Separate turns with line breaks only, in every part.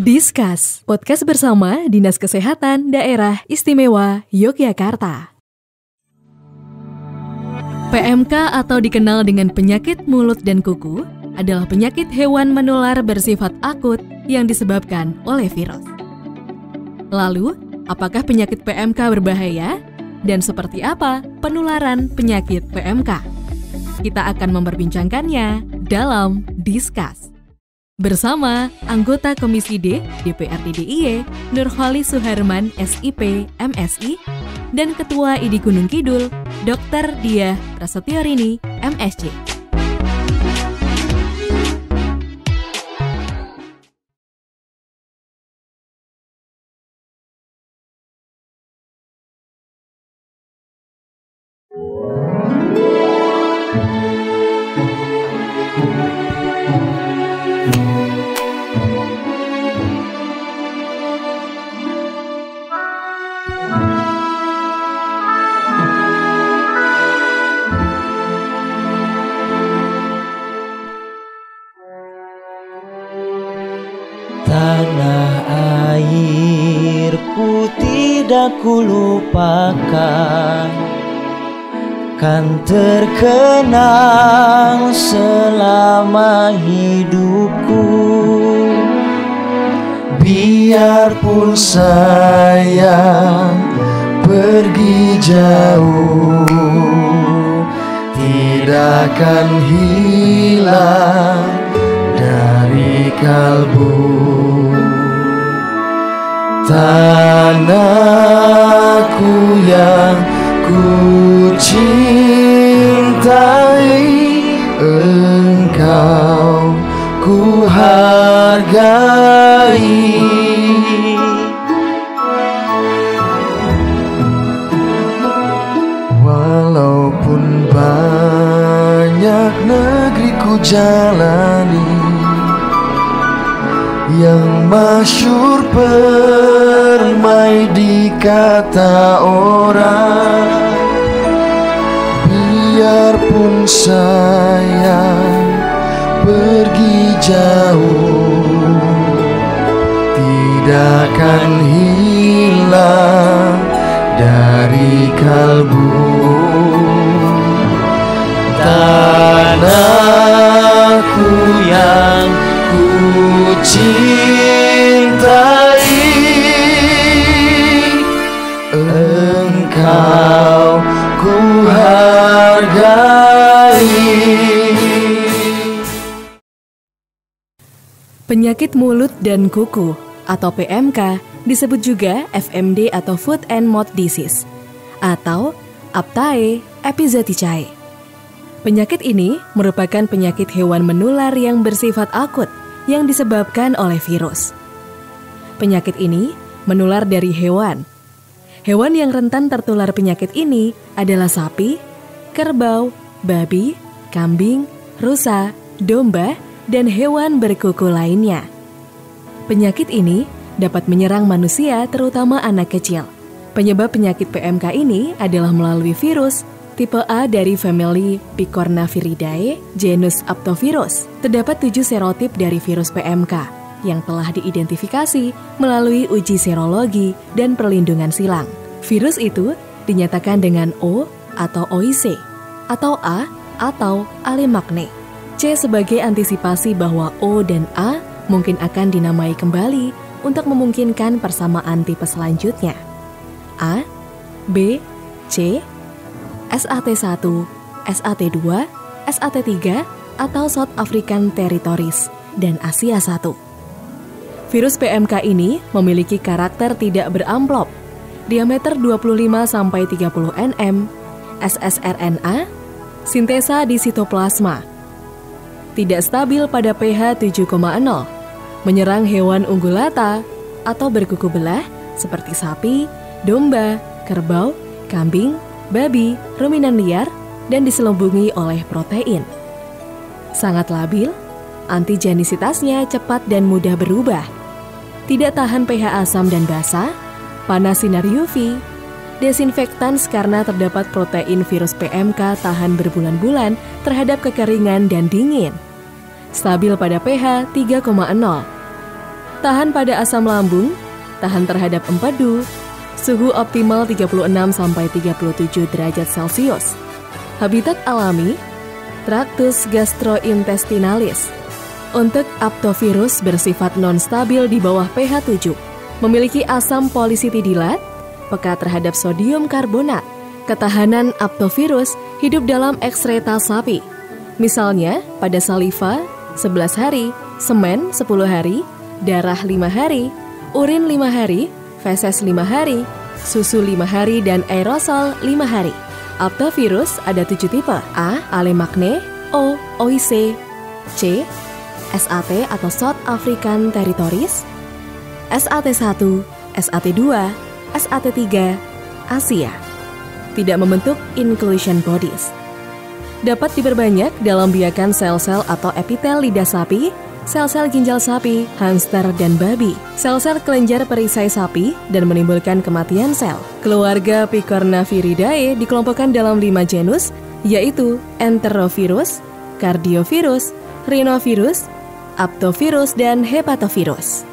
Discuss, podcast bersama Dinas Kesehatan Daerah Istimewa Yogyakarta. PMK atau dikenal dengan penyakit mulut dan kuku adalah penyakit hewan menular bersifat akut yang disebabkan oleh virus. Lalu, apakah penyakit PMK berbahaya? Dan seperti apa penularan penyakit PMK? Kita akan memperbincangkannya dalam Discuss. Bersama anggota Komisi D DPRD DIY Nurholis Suherman SIP MSI dan Ketua ID Gunung Kidul Dr. Diah Prasetyorini MSc.
Tanah airku tidak kulupakan, kan terkenang selama hidupku. Biarpun saya pergi jauh, tidak akan hilang dari kalbu. Tanahku yang ku cintai, engkau ku hargai. Walaupun banyak negeri ku jalani, yang masyhur permai di kata orang. Biarpun saya pergi jauh, tidak akan hilang dari kalbu. Tanahku yang ku cintai, engkau ku hargai.
Penyakit mulut dan kuku atau PMK disebut juga FMD atau Foot and Mouth Disease atau Aptae epizooticae. Penyakit ini merupakan penyakit hewan menular yang bersifat akut yang disebabkan oleh virus. Penyakit ini menular dari hewan. Hewan yang rentan tertular penyakit ini adalah sapi, kerbau, babi, kambing, rusa, domba, dan hewan berkuku lainnya. Penyakit ini dapat menyerang manusia, terutama anak kecil. Penyebab penyakit PMK ini adalah melalui virus tipe A dari famili Picornaviridae, genus Aptovirus. Terdapat 7 serotip dari virus PMK yang telah diidentifikasi melalui uji serologi dan perlindungan silang. Virus itu dinyatakan dengan O atau OIC, atau A atau Alimagne. C sebagai antisipasi bahwa O dan A mungkin akan dinamai kembali untuk memungkinkan persamaan tipe selanjutnya. A, B, C, SAT1, SAT2, SAT3, atau South African Territories, dan Asia 1. Virus PMK ini memiliki karakter tidak beramplop, diameter 25-30 nm, ssRNA, sintesa di sitoplasma. Tidak stabil pada pH 7,0, menyerang hewan ungulata atau berkuku belah seperti sapi, domba, kerbau, kambing, babi, ruminan liar, dan diselubungi oleh protein. Sangat labil, antigenisitasnya cepat dan mudah berubah. Tidak tahan pH asam dan basa, panas sinar UV, desinfektan karena terdapat protein virus PMK tahan berbulan-bulan terhadap kekeringan dan dingin. Stabil pada pH 3,0. tahan pada asam lambung, tahan terhadap empedu, suhu optimal 36-37 derajat Celcius. Habitat alami, Tractus gastrointestinalis. Untuk aptovirus bersifat non-stabil di bawah pH 7, memiliki asam polisitidilat, peka terhadap sodium karbonat. Ketahanan aptovirus hidup dalam ekskreta sapi. Misalnya pada saliva 11 hari, semen 10 hari, darah 5 hari, urin 5 hari, feses 5 hari, susu 5 hari, dan aerosol 5 hari. Aptovirus ada 7 tipe: A. Alemakne, O. OIC, C. SAT atau South African Territories, SAT1, SAT2, SAT3, Asia. Tidak membentuk inclusion bodies. Dapat diperbanyak dalam biakan sel-sel atau epitel lidah sapi, sel-sel ginjal sapi, hamster, dan babi, sel-sel kelenjar perisai sapi, dan menimbulkan kematian sel. Keluarga Picornaviridae dikelompokkan dalam 5 genus, yaitu Enterovirus, Cardiovirus, Rhinovirus, Aptovirus, dan Hepatovirus.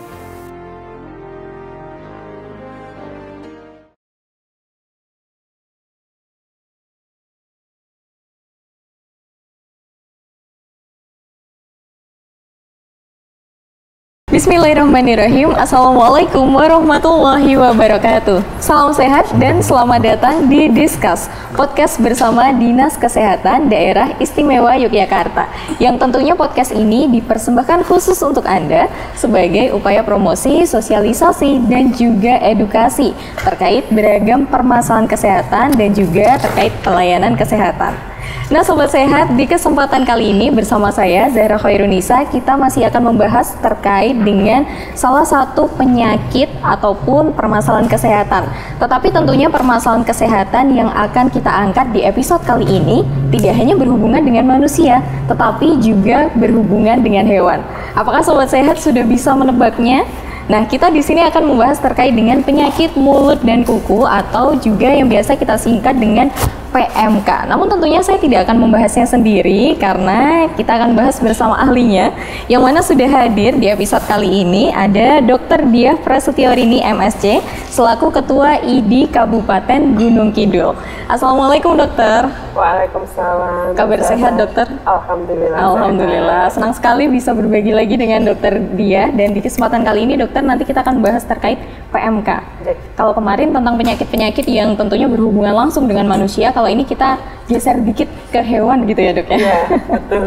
Bismillahirrahmanirrahim. Assalamualaikum warahmatullahi wabarakatuh. Salam sehat dan selamat datang di Discuss, podcast bersama Dinas Kesehatan Daerah Istimewa Yogyakarta, yang tentunya podcast ini dipersembahkan khusus untuk Anda sebagai upaya promosi, sosialisasi, dan juga edukasi terkait beragam permasalahan kesehatan dan juga terkait pelayanan kesehatan. Nah Sobat Sehat, di kesempatan kali ini bersama saya Zahra Khairunisa, kita masih akan membahas terkait dengan salah satu penyakit ataupun permasalahan kesehatan. Tetapi tentunya permasalahan kesehatan yang akan kita angkat di episode kali ini tidak hanya berhubungan dengan manusia, tetapi juga berhubungan dengan hewan. Apakah Sobat Sehat sudah bisa menebaknya? Nah, kita di sini akan membahas terkait dengan penyakit mulut dan kuku atau juga yang biasa kita singkat dengan PMK. Namun tentunya saya tidak akan membahasnya sendiri karena kita akan bahas bersama ahlinya, yang mana sudah hadir di episode kali ini ada Dr. Diah Prasetyorini MSc selaku Ketua ID Kabupaten Gunung Kidul. Assalamualaikum dokter.
Waalaikumsalam.
Kabar sehat dokter?
Alhamdulillah.
Alhamdulillah. Senang sekali bisa berbagi lagi dengan Dokter Diah, dan di kesempatan kali ini dokter nanti kita akan bahas terkait PMK. Kalau kemarin tentang penyakit-penyakit yang tentunya berhubungan langsung dengan manusia, kalau ini kita geser dikit ke hewan gitu ya dok ya?
Iya, betul.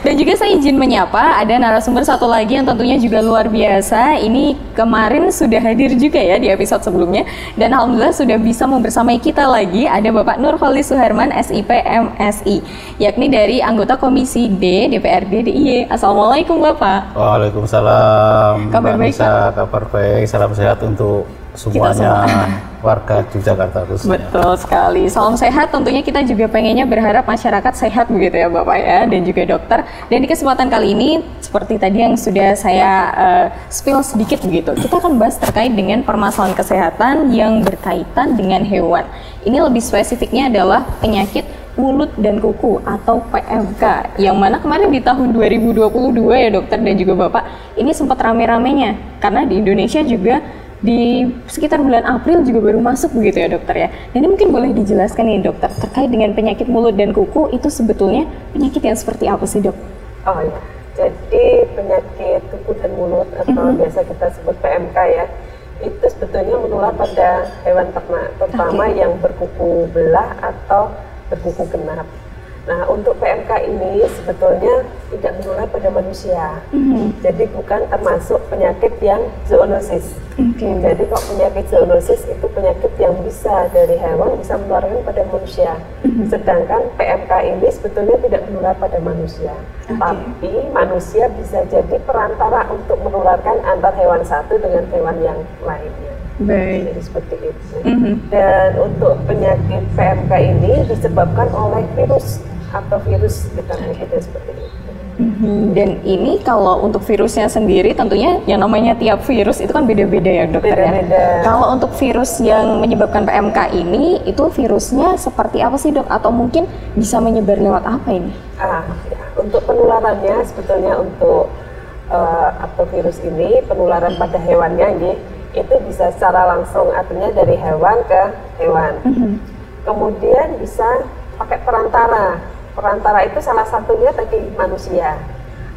Dan juga saya izin menyapa ada narasumber satu lagi yang tentunya juga luar biasa. Ini kemarin sudah hadir juga ya di episode sebelumnya, dan alhamdulillah sudah bisa membersamai kita lagi. Ada Bapak Nurholis Suherman SIP MSI, yakni dari anggota Komisi D DPRD DIY. Assalamualaikum Bapak.
Waalaikumsalam.
Kabar baik,
kabar baik. Salam sehat untuk semuanya warga Yogyakarta khususnya.
Betul sekali. Salam sehat, tentunya kita juga pengennya berharap masyarakat sehat begitu ya Bapak ya, dan juga dokter. Dan di kesempatan kali ini seperti tadi yang sudah saya spill sedikit begitu, kita akan bahas terkait dengan permasalahan kesehatan yang berkaitan dengan hewan. Ini lebih spesifiknya adalah penyakit mulut dan kuku atau PMK, yang mana kemarin di tahun 2022 ya dokter dan juga Bapak, ini sempat rame-ramenya karena di Indonesia juga di sekitar bulan April juga baru masuk begitu ya dokter ya. Dan ini mungkin boleh dijelaskan nih dokter terkait dengan penyakit mulut dan kuku, itu sebetulnya penyakit yang seperti apa sih dok?
Oh iya, jadi penyakit kuku dan mulut atau biasa kita sebut PMK ya, itu sebetulnya menular pada hewan ternak, terutama yang berkuku belah atau berkuku genap. Nah, untuk PMK ini sebetulnya tidak menular pada manusia. Jadi bukan termasuk penyakit yang zoonosis. Jadi kok penyakit zoonosis itu penyakit yang bisa dari hewan bisa menularkan pada manusia. Sedangkan PMK ini sebetulnya tidak menular pada manusia. Tapi manusia bisa jadi perantara untuk menularkan antar hewan satu dengan hewan yang lainnya.
Baik.
Jadi seperti itu. Dan untuk penyakit PMK ini disebabkan oleh virus atau virus, kita menyebutnya seperti itu.
Dan ini kalau untuk virusnya sendiri tentunya yang namanya tiap virus itu kan beda-beda ya dokter ya. Kalau untuk virus yang menyebabkan PMK ini, itu virusnya seperti apa sih dok? Atau mungkin bisa menyebar lewat apa ini?
Ya. Untuk penularannya sebetulnya untuk atau virus ini penularan pada hewannya itu bisa secara langsung, artinya dari hewan ke hewan. Kemudian bisa pakai perantara. Perantara itu salah satunya tadi manusia,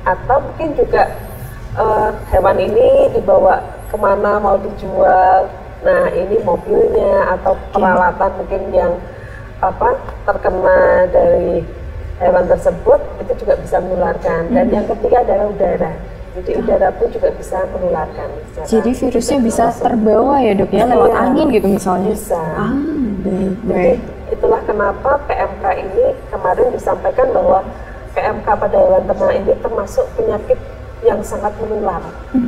atau mungkin juga hewan ini dibawa kemana mau dijual. Nah, ini mobilnya atau peralatan mungkin yang terkena dari hewan tersebut itu juga bisa menularkan. Dan yang ketiga adalah udara. Jadi udara pun juga bisa menularkan.
Jadi virusnya bisa terbawa ya dok ya, lewat angin gitu misalnya?
Bisa.
Baik.
Itulah kenapa PMK ini kemarin disampaikan bahwa PMK pada hewan ternak ini termasuk penyakit yang sangat menular.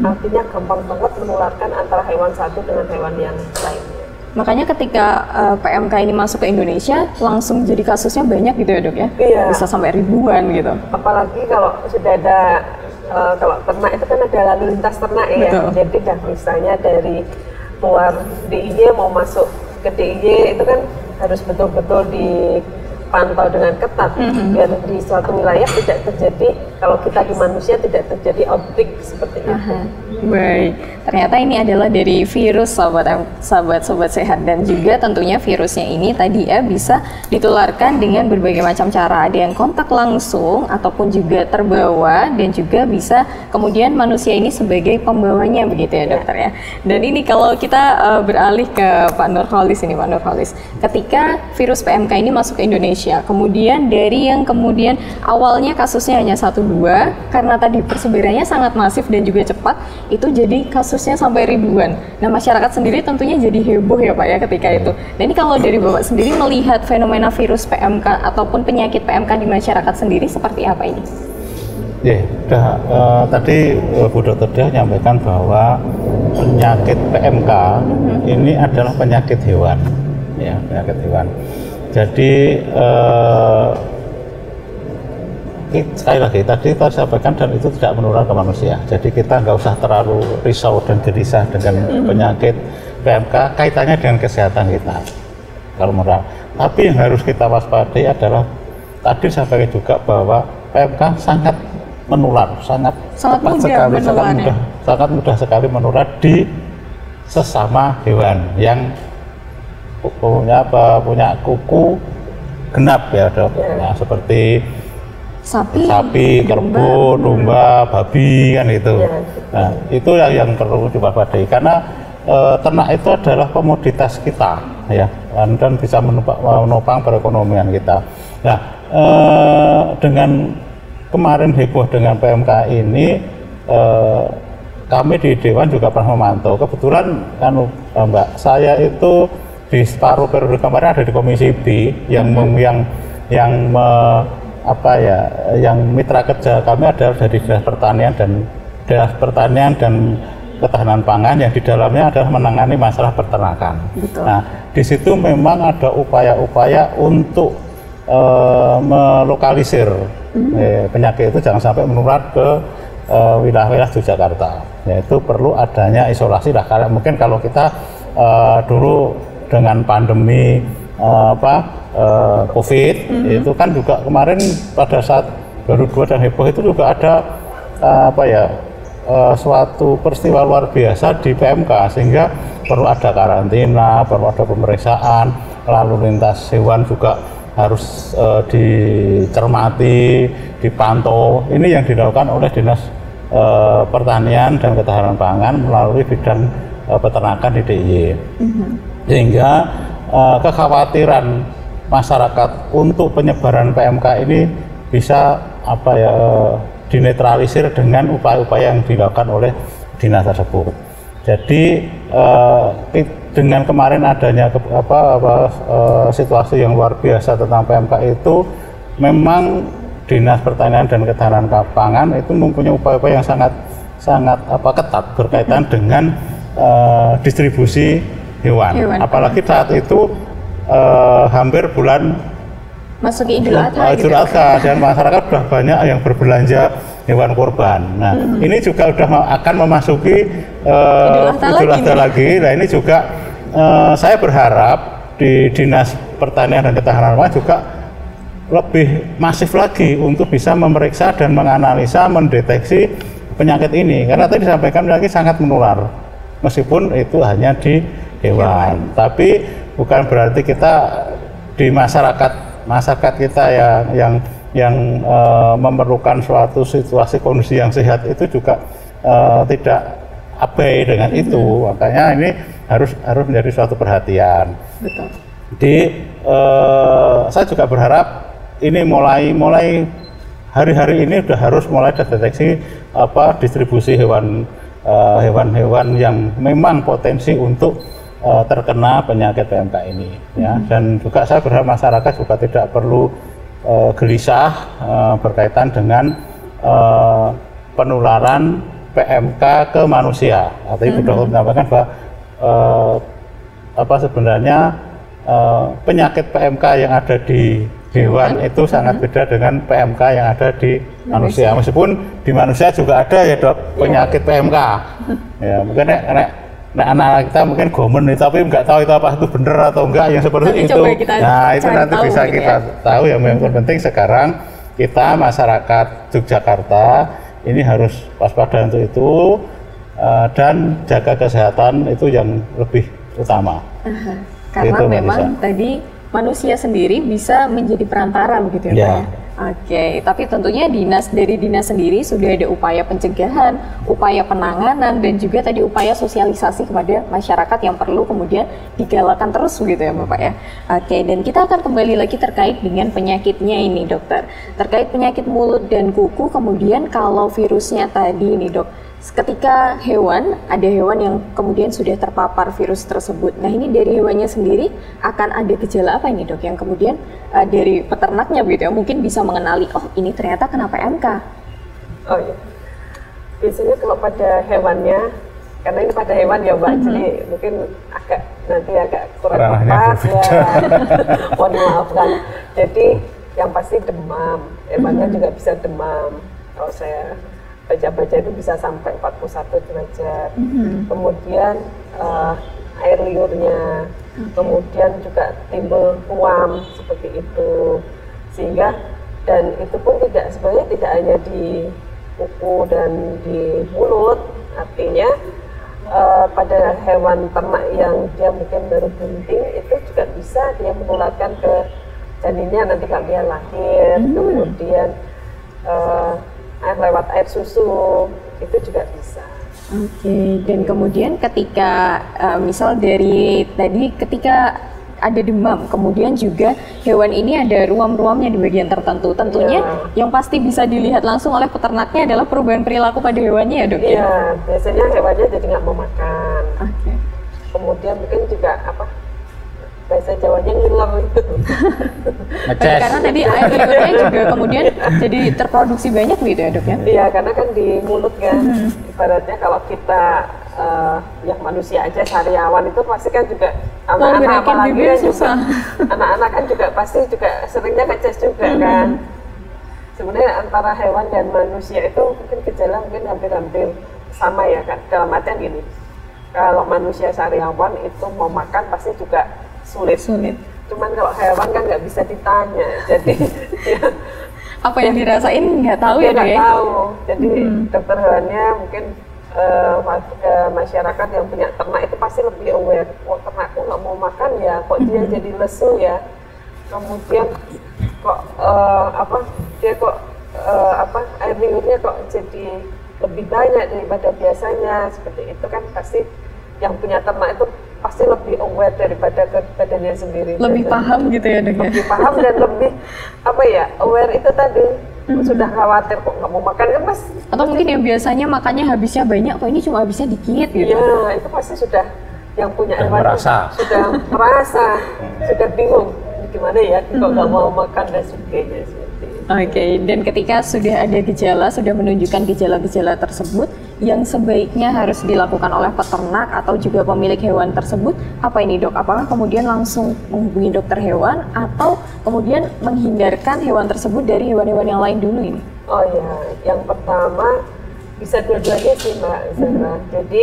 Artinya gampang banget menularkan antara hewan satu dengan hewan yang lainnya.
Makanya ketika PMK ini masuk ke Indonesia, langsung jadi kasusnya banyak gitu ya dok ya?
Iya.
Bisa sampai ribuan gitu.
Apalagi kalau sudah ada, kalau ternak itu kan ada lalu lintas ternak ya.
Betul.
Jadi kan misalnya dari keluar DIY mau masuk ke DIY itu kan harus betul-betul dipantau dengan ketat biar di suatu wilayah tidak terjadi, kalau kita di manusia tidak terjadi outbreak seperti itu.
Baik, ternyata ini adalah dari virus sobat sehat, dan juga tentunya virusnya ini tadi ya bisa ditularkan dengan berbagai macam cara. Ada yang kontak langsung ataupun juga terbawa, dan juga bisa kemudian manusia ini sebagai pembawanya begitu ya dokter ya. Dan ini kalau kita beralih ke Pak Nurholis ini, Pak Nurholis, ketika virus PMK ini masuk ke Indonesia, kemudian dari yang kemudian awalnya kasusnya hanya 1-2, karena tadi persebarannya sangat masif dan juga cepat, itu jadi kasusnya sampai ribuan. Nah, masyarakat sendiri tentunya jadi heboh ya Pak ya ketika itu. Dan ini kalau dari Bapak sendiri melihat fenomena virus PMK ataupun penyakit PMK di masyarakat sendiri seperti apa ini?
Ya, tadi Bu Dokter Dia menyampaikan bahwa penyakit PMK ini adalah penyakit hewan, ya, penyakit hewan. Jadi sekali lagi tadi kita sampaikan, dan itu tidak menular ke manusia. Jadi kita nggak usah terlalu risau dan gelisah dengan penyakit PMK, kaitannya dengan kesehatan kita kalau menular. Tapi yang harus kita waspadai adalah tadi sampaikan juga bahwa PMK sangat menular, sangat mudah sekali menular di sesama hewan yang punya kuku genap ya dok. Nah, seperti sapi, kerbau, domba, babi kan itu. Nah, itu yang perlu diwaspadai, karena ternak itu adalah komoditas kita ya, dan bisa menopang perekonomian kita. Nah, dengan kemarin heboh dengan PMK ini, kami di Dewan juga pernah memantau. Kebetulan kan Mbak, saya itu di separuh periode kemarin ada di Komisi B yang mitra kerja kami adalah dari Dinas Pertanian dan Ketahanan Pangan, yang di dalamnya adalah menangani masalah peternakan. Betul. Nah, di situ memang ada upaya-upaya untuk melokalisir penyakit itu jangan sampai menular ke wilayah-wilayah Yogyakarta. Yaitu perlu adanya isolasi lah. Karena mungkin kalau kita dulu dengan pandemi COVID itu kan juga kemarin pada saat baru 2 dan heboh itu juga ada suatu peristiwa luar biasa di PMK, sehingga perlu ada karantina, perlu ada pemeriksaan, lalu lintas hewan juga harus dicermati, dipantau. Ini yang dilakukan oleh Dinas Pertanian dan Ketahanan Pangan melalui bidang peternakan di DIY. Sehingga kekhawatiran masyarakat untuk penyebaran PMK ini bisa dinetralisir dengan upaya-upaya yang dilakukan oleh dinas tersebut. Jadi dengan kemarin adanya situasi yang luar biasa tentang PMK itu, memang Dinas Pertanian dan Ketahanan Pangan itu mempunyai upaya-upaya yang sangat ketat berkaitan dengan distribusi hewan. Apalagi saat itu hampir bulan
masuk Idul Adha,
dan masyarakat sudah banyak yang berbelanja hewan kurban. Nah, ini juga sudah akan memasuki Idul Adha lagi. Nah, ini juga saya berharap di Dinas Pertanian dan Ketahanan Pangan juga lebih masif lagi untuk bisa memeriksa dan menganalisa, mendeteksi penyakit ini, karena tadi disampaikan lagi sangat menular, meskipun itu hanya di hewan. Tapi bukan berarti kita di masyarakat kita yang memerlukan suatu situasi kondisi yang sehat itu juga tidak abai dengan itu. Makanya ini harus menjadi suatu perhatian.
Betul.
Saya juga berharap ini mulai hari-hari ini sudah harus mulai deteksi distribusi hewan-hewan yang memang potensi untuk terkena penyakit PMK ini, ya. Dan juga saya berharap masyarakat juga tidak perlu gelisah berkaitan dengan penularan PMK ke manusia. Artinya sudah menyampaikan bahwa sebenarnya penyakit PMK yang ada di hewan itu sangat beda dengan PMK yang ada di manusia. Meskipun di manusia juga ada ya Dok penyakit PMK. Ya mungkin anak kita mungkin gomen nih, tapi nggak tahu itu apa itu benar atau enggak yang seperti itu. Nah itu nanti bisa kita tahu. Yang memang penting sekarang kita masyarakat Yogyakarta ini harus waspada untuk itu dan jaga kesehatan itu yang lebih utama.
Karena itu memang tadi manusia sendiri bisa menjadi perantara begitu ya Pak ya? Oke, tapi tentunya dari dinas sendiri sudah ada upaya pencegahan, upaya penanganan, dan juga tadi upaya sosialisasi kepada masyarakat yang perlu kemudian digalakan terus begitu ya Bapak ya. Oke, dan kita akan kembali lagi terkait dengan penyakitnya ini dokter. Terkait penyakit mulut dan kuku, kemudian kalau virusnya tadi ini dok, ketika ada hewan yang kemudian sudah terpapar virus tersebut. Nah ini dari hewannya sendiri akan ada gejala apa ini dok? Yang kemudian dari peternaknya begitu ya, mungkin bisa mengenali, oh ini ternyata kena PMK. Oh iya. Biasanya kalau pada hewannya, karena ini pada hewan ya Mbak, jadi mungkin agak kurang tepat ya. Mohon maaf kan. Jadi yang pasti demam, hewannya juga bisa demam. Kalau saya baca-baca itu bisa sampai 41 derajat. Kemudian air liurnya, kemudian juga timbul ruam seperti itu. Sehingga dan itu pun sebenarnya tidak hanya di kuku dan di mulut, artinya pada hewan ternak yang dia mungkin baru bunting itu juga bisa dia menularkan ke janinnya nanti kalau dia lahir. Kemudian lewat air susu itu juga bisa. Oke, dan kemudian ketika misal dari tadi ketika ada demam, kemudian juga hewan ini ada ruam-ruamnya di bagian tertentu, tentunya yang pasti bisa dilihat langsung oleh peternaknya adalah perubahan perilaku pada hewannya ya dok? Iya, biasanya hewannya jadi nggak mau makan. Kemudian mungkin juga bahasa Jawanya ngiler itu. Karena tadi air liurnya juga kemudian jadi terproduksi banyak gitu ya dok ya? Iya, karena kan di mulut kan, ibaratnya kalau kita yang manusia aja sariawan itu pasti kan juga anak-anak apalagi kan juga anak-anak kan juga pasti juga seringnya ngeces juga kan. Sebenarnya antara hewan dan manusia itu mungkin gejala mungkin hampir-hampir sama ya kan, dalam artian gini, kalau manusia sariawan itu mau makan pasti juga sulit. Cuman kalau hewan kan nggak bisa ditanya, jadi apa yang dirasain nggak tahu ya nggak tahu. Jadi dokter hewannya mungkin masyarakat yang punya ternak itu pasti lebih aware. Kok ternakku nggak mau makan ya, kok dia jadi lesu ya. Kemudian kok air liurnya kok jadi lebih banyak daripada biasanya, seperti itu kan pasti yang punya ternak itu pasti lebih aware daripada ke badannya sendiri. Lebih paham gitu ya dok? Lebih paham dan lebih aware itu tadi. Sudah khawatir kok nggak mau makan kan mas. Atau mungkin yang biasanya makannya habisnya banyak, kok ini cuma habisnya dikit gitu. Iya, itu pasti sudah yang punya hewan sudah merasa, sudah bingung gimana ya kok nggak mau makan dan sebagainya. Oke, dan ketika sudah ada gejala, sudah menunjukkan gejala-gejala tersebut, yang sebaiknya harus dilakukan oleh peternak atau juga pemilik hewan tersebut, apa ini dok? Apakah kemudian langsung menghubungi dokter hewan atau kemudian menghindarkan hewan tersebut dari hewan-hewan yang lain dulu ini? Oh ya, yang pertama bisa dua-duanya sih Mbak Zahra. Jadi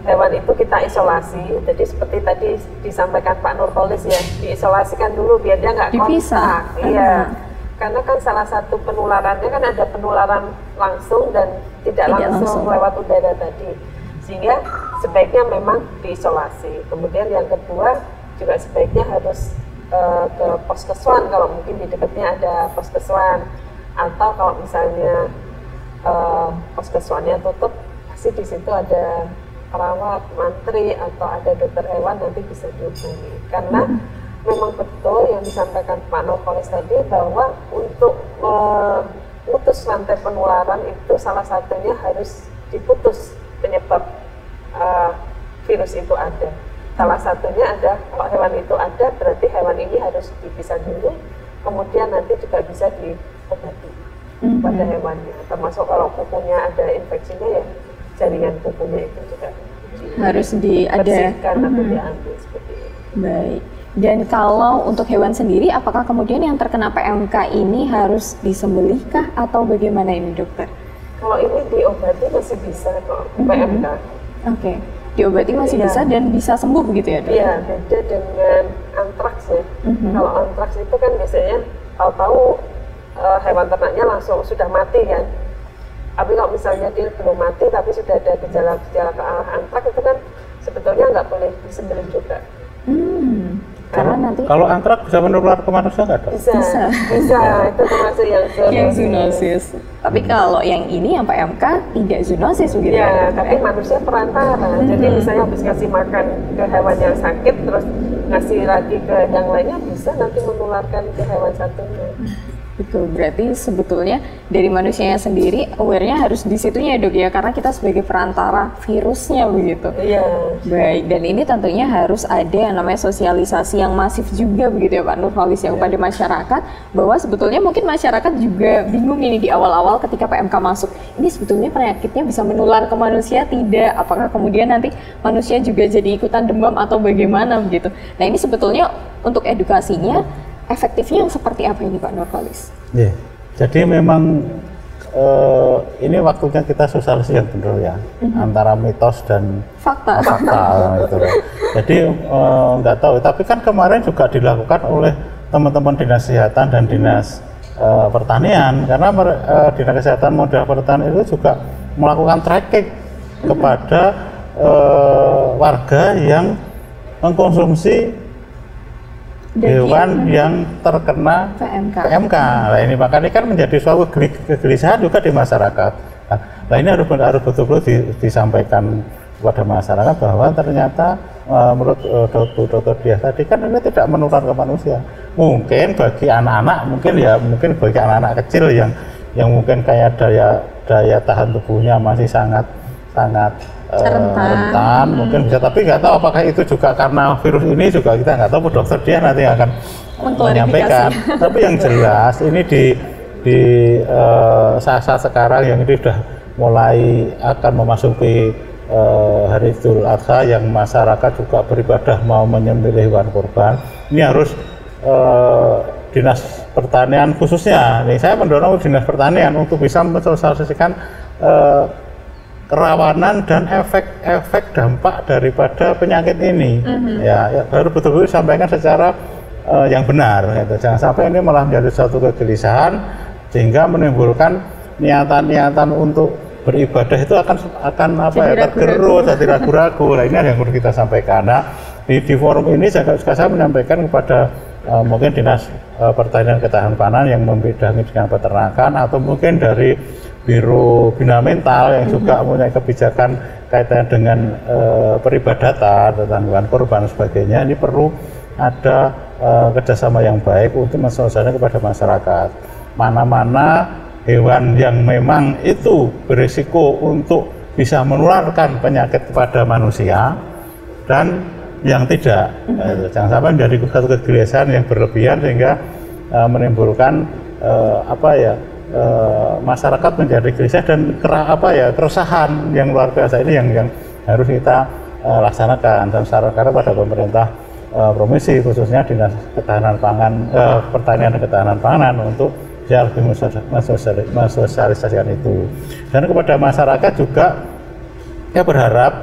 hewan itu kita isolasi, jadi seperti tadi disampaikan Pak Nurholis ya, diisolasikan dulu biar dia nggak kontak. Iya,
karena kan salah satu penularannya kan ada penularan langsung dan tidak langsung lewat udara tadi, sehingga sebaiknya memang diisolasi. Kemudian yang kedua juga sebaiknya harus ke poskeswan kalau mungkin di dekatnya ada poskeswan, atau kalau misalnya poskeswannya tutup, pasti di situ ada perawat, mantri, atau ada dokter hewan, nanti bisa dihubungi. Karena memang betul yang disampaikan Pak Nurholis tadi, bahwa untuk memutus rantai penularan itu salah satunya harus diputus penyebab virus itu ada. Salah satunya ada, kalau hewan itu ada, berarti hewan ini harus dipisah dulu, kemudian nanti juga bisa diobati pada hewannya. Termasuk kalau kukunya ada infeksinya, ya jaringan kukunya itu juga
harus
dibersihkan atau diambil seperti itu.
Baik. Dan kalau untuk hewan sendiri, apakah kemudian yang terkena PMK ini harus disembelihkah atau bagaimana ini, dokter?
Kalau ini diobati masih bisa kok, PMK.
Oke, diobati masih bisa dan bisa sembuh begitu ya, dok?
Iya, beda dengan antraks ya. Kalau antraks itu kan biasanya tahu-tahu hewan ternaknya langsung sudah mati kan. Tapi kalau misalnya dia belum mati tapi sudah ada gejala-gejala ke arah antraks, itu kan sebetulnya nggak boleh disembelih juga.
Karena nanti
kalau antraks bisa menular ke manusia nggak, dok?
Bisa. Itu termasuk yang
zoonosis. Tapi kalau yang ini yang PMK tidak zoonosis begitu
ya? Tapi manusia perantara. Jadi misalnya habis ngasih makan ke hewan yang sakit, terus ngasih lagi ke yang lainnya, bisa nanti menularkan ke hewan satunya.
Betul, berarti sebetulnya dari manusianya sendiri aware-nya harus di situnya, dok ya, karena kita sebagai perantara virusnya begitu.
Iya.
Baik, dan ini tentunya harus ada yang namanya sosialisasi yang masif juga begitu ya Pak Nurholis ya, kepada masyarakat, bahwa sebetulnya mungkin masyarakat juga bingung ini di awal-awal ketika PMK masuk. Ini sebetulnya penyakitnya bisa menular ke manusia tidak? Apakah kemudian nanti manusia juga jadi ikutan demam atau bagaimana begitu? Nah ini sebetulnya untuk edukasinya efektifnya yang seperti apa ini Pak Nurholis?
Yeah. Jadi memang ini waktunya kita sosialisasi yang benar ya, antara mitos dan fakta gitu. Jadi nggak tahu, tapi kan kemarin juga dilakukan oleh teman-teman dinas kesehatan dan dinas pertanian, karena dinas kesehatan modal pertanian itu juga melakukan tracking kepada warga yang mengkonsumsi hewan yang terkena PMK. Nah ini makanya kan menjadi suatu kegelisahan juga di masyarakat. Nah ini harus betul-betul disampaikan kepada masyarakat bahwa ternyata menurut dokter dia tadi kan ini tidak menular ke manusia. Mungkin bagi anak-anak, mungkin bagi anak-anak kecil yang mungkin kayak daya tahan tubuhnya masih sangat rentan, mungkin bisa, tapi nggak tahu apakah itu juga karena virus ini, juga kita nggak tahu. Dokter dia nanti akan menyampaikan. Tapi yang jelas ini di saat-saat sekarang yang ini sudah mulai akan memasuki hari Idul Adha, yang masyarakat juga beribadah mau menyembelih hewan kurban. Ini harus dinas pertanian khususnya. Nih saya mendorong dinas pertanian untuk bisa mensosialisasikan kerawanan dan efek dampak daripada penyakit ini. Ya baru betul-betul disampaikan secara yang benar gitu. Jangan sampai ini malah menjadi suatu kegelisahan sehingga menimbulkan niatan-niatan untuk beribadah itu akan tergerus, jadi ragu-ragu. Nah ini yang perlu kita sampaikan. Nah di forum ini saya menyampaikan kepada mungkin dinas pertanian ketahanan pangan yang membidangi dengan peternakan, atau mungkin dari Biro Bina Mental yang juga punya kebijakan kaitan dengan peribadatan tentang hewan kurban dan sebagainya. Ini perlu ada kerjasama yang baik untuk mensosialisasikan kepada masyarakat. Mana-mana hewan yang memang itu berisiko untuk bisa menularkan penyakit kepada manusia dan yang tidak. Jangan sampai menjadi satu kegelisahan yang berlebihan sehingga menimbulkan masyarakat menjadi gelisah dan keresahan yang luar biasa. Ini yang harus kita laksanakan dan sarankan pada pemerintah provinsi, khususnya dinas ketahanan pangan, pertanian dan ketahanan pangan, untuk bisa lebih mensosialisasikan itu. Dan kepada masyarakat juga saya berharap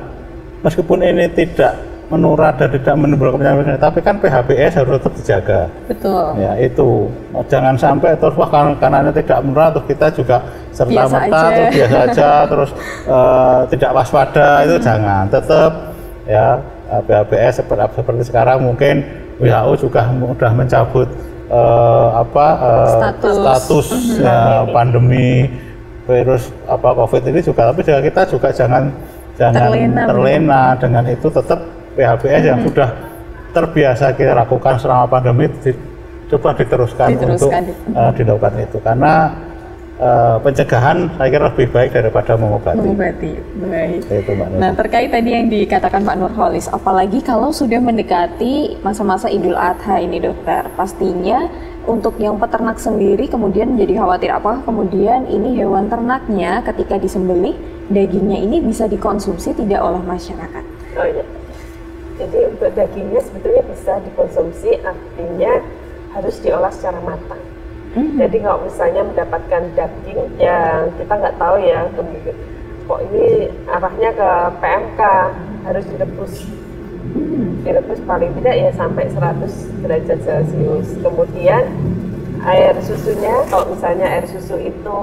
meskipun ini tidak menular dan tidak menimbulkan penyakit, tapi kan PHBS harus tetap dijaga.
Betul.
Ya itu, jangan sampai terus wah karena tidak menular terus kita juga serta-merta terus biasa aja terus tidak waspada, itu jangan. Tetap ya PHBS seperti sekarang mungkin WHO juga sudah mencabut status ya, pandemi virus COVID ini juga, tapi kita juga jangan terlena dengan itu. Tetap PHBS yang sudah terbiasa kita lakukan selama pandemi coba diteruskan untuk dilakukan itu, karena pencegahan saya kira lebih baik daripada mengobati.
Baik. Nah, terkait tadi yang dikatakan Pak Nurholis, apalagi kalau sudah mendekati masa-masa Idul Adha ini dokter, pastinya untuk yang peternak sendiri kemudian menjadi khawatir kemudian ini hewan ternaknya ketika disembelih dagingnya ini bisa dikonsumsi tidak oleh masyarakat.
Oh iya. Jadi untuk dagingnya sebetulnya bisa dikonsumsi, artinya harus diolah secara matang. Jadi kalau misalnya mendapatkan daging yang kita nggak tahu ya, kok ini arahnya ke PMK, harus direbus. Direbus paling tidak ya sampai 100 derajat Celcius. Kemudian air susunya, kalau misalnya air susu itu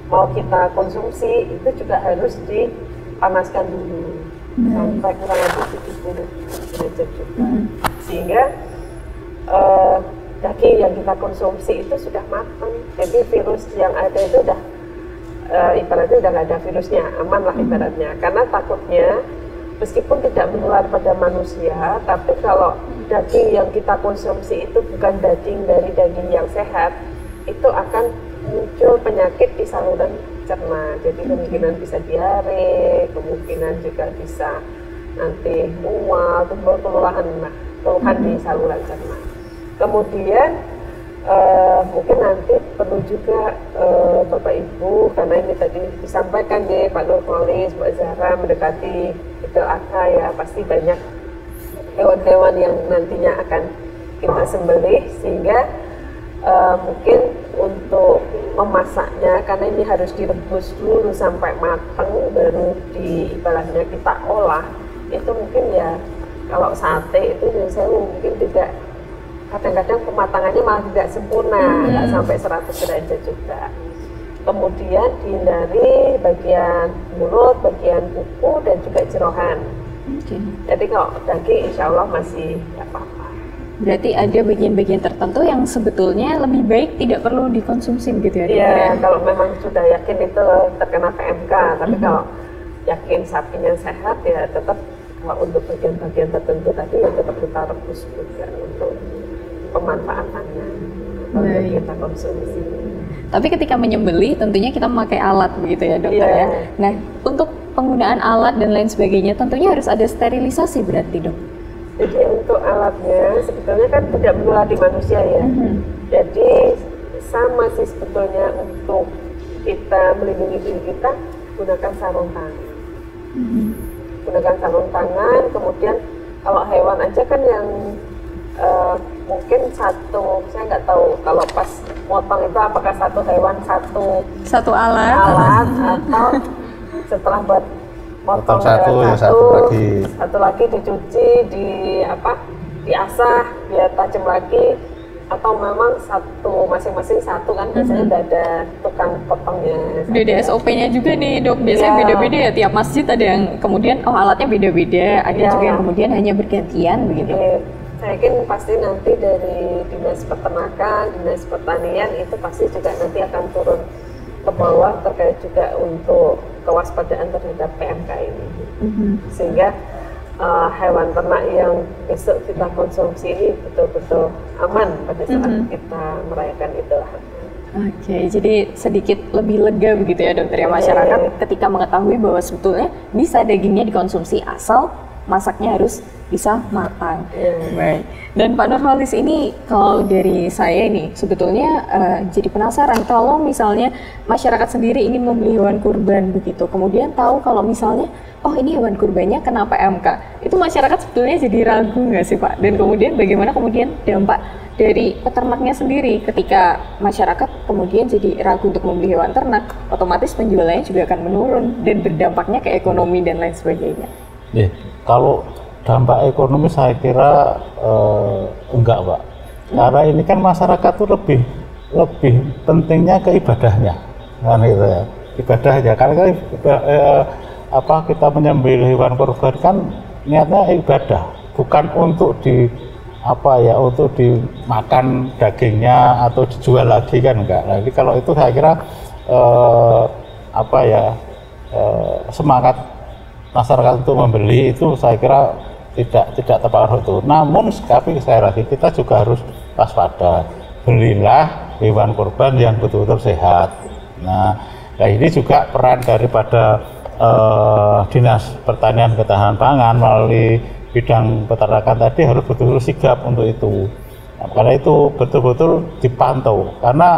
mau kita konsumsi, itu juga harus dipanaskan dulu sampai kurang lebih 70 derajat juga. Sehingga daging yang kita konsumsi itu sudah matang, jadi virus yang ada itu udah ibaratnya udah nggak ada virusnya, aman lah ibaratnya. Karena takutnya meskipun tidak menular pada manusia, tapi kalau daging yang kita konsumsi itu bukan daging dari daging yang sehat, itu akan muncul penyakit di saluran cerna. Jadi kemungkinan bisa diare, kemungkinan juga bisa nanti mual, keluhan di saluran cerna. Kemudian mungkin nanti perlu juga Bapak Ibu, karena ini tadi disampaikan ya Pak Nurholis, Mbak Zahra mendekati Idul Adha ya, pasti banyak hewan-hewan yang nantinya akan kita sembelih, sehingga mungkin untuk memasaknya, karena ini harus direbus dulu sampai matang baru ibaratnya kita olah, itu mungkin ya kalau sate itu saya mungkin tidak, kadang-kadang pematangannya malah tidak sempurna, nggak sampai 100 derajat juga. Kemudian dihindari bagian mulut, bagian kuku, dan juga jerohan. Jadi kalau daging insya Allah masih nggak apa-apa.
Berarti ada bagian-bagian tertentu yang sebetulnya lebih baik tidak perlu dikonsumsi begitu ya?
Iya, kalau memang sudah yakin itu terkena PMK, tapi kalau yakin sapinya sehat ya tetap, kalau untuk bagian-bagian tertentu tadi ya tetap kita rebus juga untuk pemanfaatannya untuk kita konsumsi.
Tapi ketika menyembelih tentunya kita memakai alat begitu ya dokter ya. Nah, untuk penggunaan alat dan lain sebagainya tentunya harus ada sterilisasi berarti dok.
Jadi untuk alatnya sebetulnya kan tidak menular di manusia ya. Jadi sama sih sebetulnya untuk kita melindungi diri kita, gunakan sarung tangan. Gunakan sarung tangan, kemudian kalau hewan aja kan yang mungkin satu, saya nggak tahu kalau pas potong itu apakah satu hewan satu alat atau setelah buat potong satu lagi dicuci, diasah biar tajam lagi, atau memang masing-masing satu kan biasanya udah ada tukang potongnya.
Ada SOP-nya juga nih dok, biasanya beda-beda ya, tiap masjid ada yang kemudian alatnya beda-beda, ada juga yang kemudian hanya bergantian begitu.
Saya yakin pasti nanti dari Dinas Peternakan, Dinas Pertanian itu pasti juga nanti akan turun ke bawah terkait juga untuk kewaspadaan terhadap PMK ini. Sehingga hewan ternak yang besok kita konsumsi ini betul-betul aman pada saat kita merayakan Idul Adha.
Oke, jadi sedikit lebih lega begitu ya dokter ya, masyarakat ketika mengetahui bahwa sebetulnya bisa dagingnya dikonsumsi asal masaknya harus bisa matang. Baik. Dan Pak Nurholis ini kalau dari saya ini sebetulnya jadi penasaran kalau misalnya masyarakat sendiri ingin membeli hewan kurban begitu, kemudian tahu kalau misalnya oh ini hewan kurbannya kena PMK, itu masyarakat sebetulnya jadi ragu nggak sih Pak? Dan kemudian bagaimana kemudian dampak dari peternaknya sendiri ketika masyarakat kemudian jadi ragu untuk membeli hewan ternak, otomatis penjualannya juga akan menurun dan berdampaknya ke ekonomi dan lain sebagainya.
Kalau dampak ekonomi saya kira enggak, Pak. Karena ini kan masyarakat tuh lebih pentingnya ke ibadahnya, kan gitu ya. Ibadahnya, karena kan kita menyembelih hewan kurban kan niatnya ibadah, bukan untuk untuk dimakan dagingnya atau dijual lagi kan enggak. Nah, jadi kalau itu saya kira semangat masyarakat untuk membeli itu saya kira tidak terpengaruh itu. Namun sekali lagi kita juga harus waspada. Belilah hewan kurban yang betul-betul sehat. Nah ini juga peran daripada Dinas Pertanian Ketahanan Pangan melalui bidang peternakan tadi harus betul-betul sigap untuk itu. Nah, karena itu betul-betul dipantau. Karena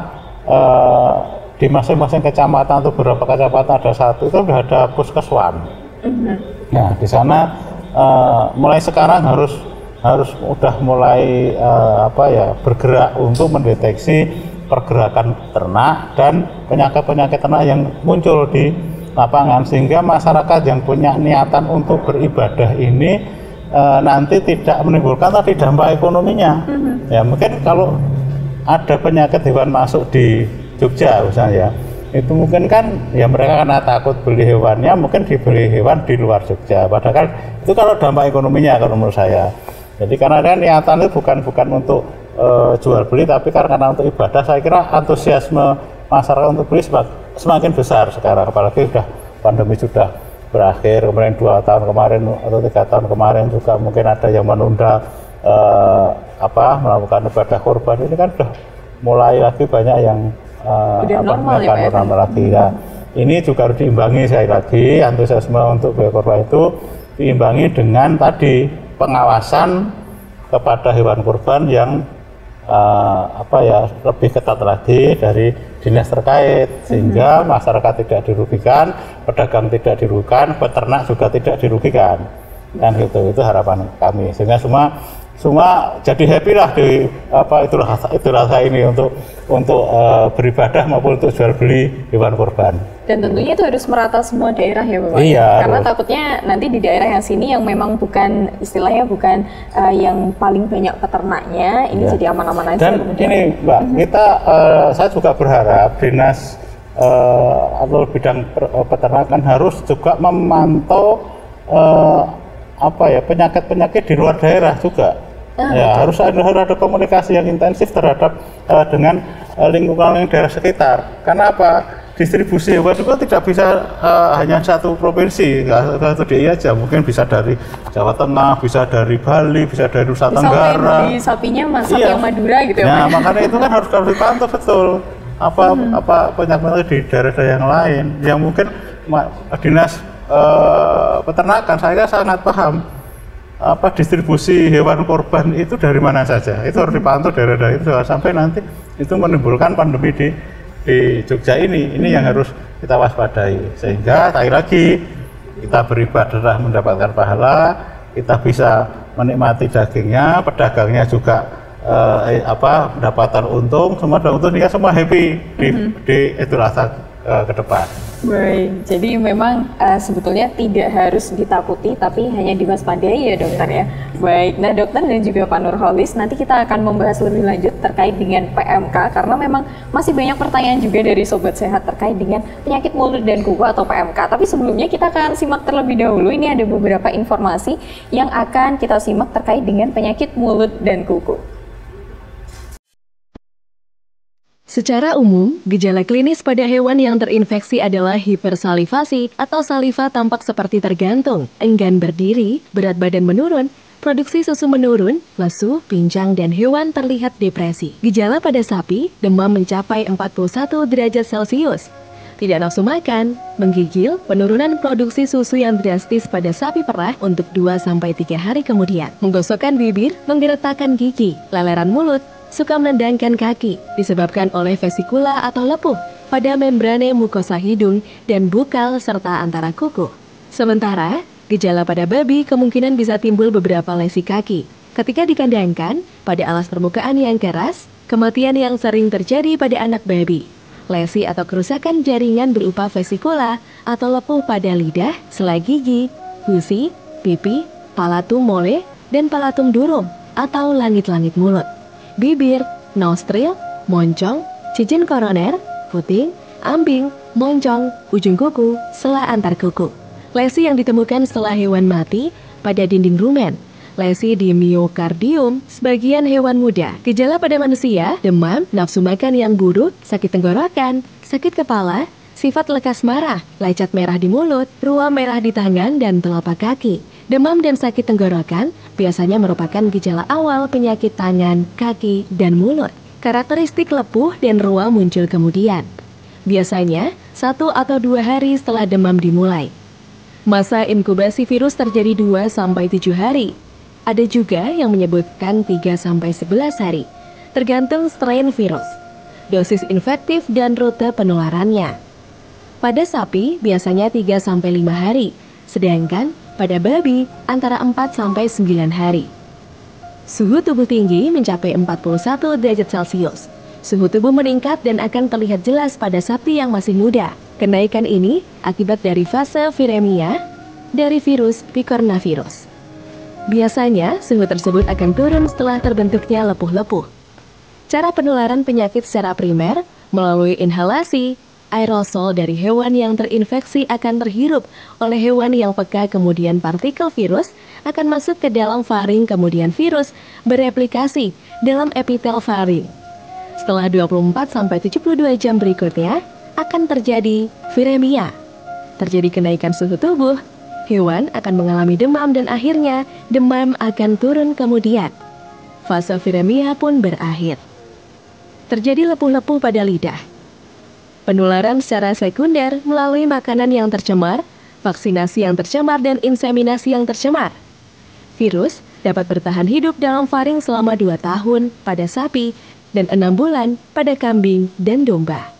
di masing-masing kecamatan atau beberapa kecamatan ada satu itu sudah ada puskeswan. Nah di sana mulai sekarang harus udah mulai bergerak untuk mendeteksi pergerakan ternak dan penyakit ternak yang muncul di lapangan, sehingga masyarakat yang punya niatan untuk beribadah ini nanti tidak menimbulkan tadi dampak ekonominya. Ya mungkin kalau ada penyakit hewan masuk di Jogja misalnya, itu mungkin kan ya mereka karena takut beli hewannya mungkin dibeli hewan di luar Jogja, padahal kan itu kalau dampak ekonominya kalau menurut saya. Jadi karena kan niatan itu bukan untuk jual beli, tapi karena untuk ibadah. Saya kira antusiasme masyarakat untuk beli semakin besar sekarang, apalagi pandemi sudah berakhir. Kemudian 2 tahun kemarin atau 3 tahun kemarin juga mungkin ada yang menunda melakukan ibadah kurban. Ini kan sudah mulai lagi banyak yang normal lagi ya. Ini juga harus diimbangi sekali lagi, antusiasme untuk kurban itu diimbangi dengan tadi pengawasan kepada hewan kurban yang lebih ketat lagi dari dinas terkait, sehingga masyarakat tidak dirugikan, pedagang tidak dirugikan, peternak juga tidak dirugikan, dan itu harapan kami, sehingga semua jadi happy lah di itu rasa ini untuk beribadah maupun untuk jual beli hewan kurban.
Dan tentunya itu harus merata semua daerah ya Bapak.
Iya,
karena takutnya nanti di daerah yang sini yang memang bukan istilahnya yang paling banyak peternaknya ini jadi aman-aman aja.
Dan ini Mbak, saya juga berharap dinas atau bidang peternakan harus juga memantau penyakit-penyakit di luar daerah juga. Ya, harus ada komunikasi yang intensif terhadap dengan lingkungan daerah sekitar. Karena apa? Distribusi hewan juga tidak bisa hanya satu provinsi, satu DIY aja. Mungkin bisa dari Jawa Tengah, bisa dari Bali, bisa dari Nusa Tenggara.
Di sapinya sapi yang Madura gitu ya.
Nah, makanya itu kan harus dipantau betul. Penyakit di daerah-daerah yang lain yang mungkin dinas peternakan saya sangat paham distribusi hewan kurban itu dari mana saja. Itu harus dipantau daerah-daerah itu sampai nanti itu menimbulkan pandemi di Jogja ini yang harus kita waspadai, sehingga sekali lagi kita beribadah mendapatkan pahala, kita bisa menikmati dagingnya, pedagangnya juga mendapatkan untung, semua happy di Idul Adha ke depan.
Baik, jadi memang sebetulnya tidak harus ditakuti, tapi hanya diwaspadai ya dokter ya. Baik, nah dokter dan juga Pak Nurholis, nanti kita akan membahas lebih lanjut terkait dengan PMK, karena memang masih banyak pertanyaan juga dari Sobat Sehat terkait dengan penyakit mulut dan kuku atau PMK. Tapi sebelumnya kita akan simak terlebih dahulu, ini ada beberapa informasi yang akan kita simak terkait dengan penyakit mulut dan kuku.
Secara umum, gejala klinis pada hewan yang terinfeksi adalah hipersalivasi atau saliva tampak seperti tergantung, enggan berdiri, berat badan menurun, produksi susu menurun, lesu, pincang, dan hewan terlihat depresi. Gejala pada sapi, demam mencapai 41 derajat Celcius. Tidak nafsu makan, menggigil, penurunan produksi susu yang drastis pada sapi perah untuk 2-3 hari kemudian. Menggosokkan bibir, menggeretakkan gigi, leleran mulut, suka menendangkan kaki, disebabkan oleh vesikula atau lepuh pada membrane mukosa hidung dan bukal serta antara kuku. Sementara, gejala pada babi kemungkinan bisa timbul beberapa lesi kaki. Ketika dikandangkan, pada alas permukaan yang keras, kematian yang sering terjadi pada anak babi. Lesi atau kerusakan jaringan berupa vesikula atau lepuh pada lidah, selai gigi, gusi, pipi, palatum mole, dan palatum durum atau langit-langit mulut, bibir, nostril, moncong, cincin koroner, puting, ambing, moncong, ujung kuku, sela antar kuku. Lesi yang ditemukan setelah hewan mati pada dinding rumen, lesi di miokardium sebagian hewan muda. Gejala pada manusia, demam, nafsu makan yang buruk, sakit tenggorokan, sakit kepala, sifat lekas marah, lecet merah di mulut, ruam merah di tangan dan telapak kaki. Demam dan sakit tenggorokan biasanya merupakan gejala awal penyakit tangan, kaki, dan mulut. Karakteristik lepuh dan ruam muncul kemudian. Biasanya 1 atau 2 hari setelah demam dimulai. Masa inkubasi virus terjadi 2-7 hari. Ada juga yang menyebutkan 3-11 hari, tergantung strain virus, dosis infektif dan rute penularannya. Pada sapi biasanya 3-5 hari, sedangkan pada babi antara 4-9 hari. Suhu tubuh tinggi mencapai 41 derajat Celcius. Suhu tubuh meningkat dan akan terlihat jelas pada sapi yang masih muda. Kenaikan ini akibat dari fase viremia dari virus picornavirus. Biasanya suhu tersebut akan turun setelah terbentuknya lepuh-lepuh. Cara penularan penyakit secara primer melalui inhalasi, aerosol dari hewan yang terinfeksi akan terhirup oleh hewan yang peka, kemudian partikel virus akan masuk ke dalam faring, kemudian virus bereplikasi dalam epitel faring. Setelah 24-72 jam berikutnya akan terjadi viremia. Terjadi kenaikan suhu tubuh, hewan akan mengalami demam dan akhirnya demam akan turun kemudian. Fase viremia pun berakhir. Terjadi lepuh-lepuh pada lidah. Penularan secara sekunder melalui makanan yang tercemar, vaksinasi yang tercemar, dan inseminasi yang tercemar. Virus dapat bertahan hidup dalam faring selama 2 tahun pada sapi dan 6 bulan pada kambing dan domba.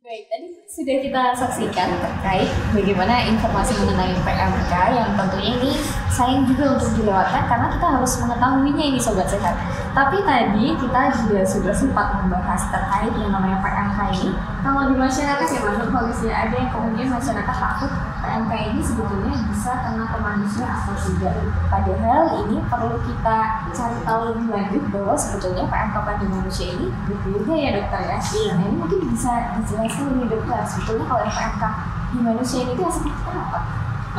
Baik, tadi sudah kita saksikan terkait bagaimana informasi mengenai PMK yang tentunya ini sayang juga untuk dilewatkan karena kita harus mengetahuinya ini Sobat Sehat. Tapi tadi kita juga sudah sempat membahas terkait yang namanya PMK ini. Kalau di masyarakat ya Mas, kondisinya ada yang kemudian masyarakat takut PMK ini sebetulnya bisa kena ke manusia atau tidak. Padahal ini perlu kita cari tahu lebih lanjut bahwa sebetulnya PMK pada manusia ini berbeda ya dokter ya. Iya. Nah, ini mungkin bisa dijelaskan lebih dokter. Sebetulnya kalau PMK di manusia ini itu seperti apa?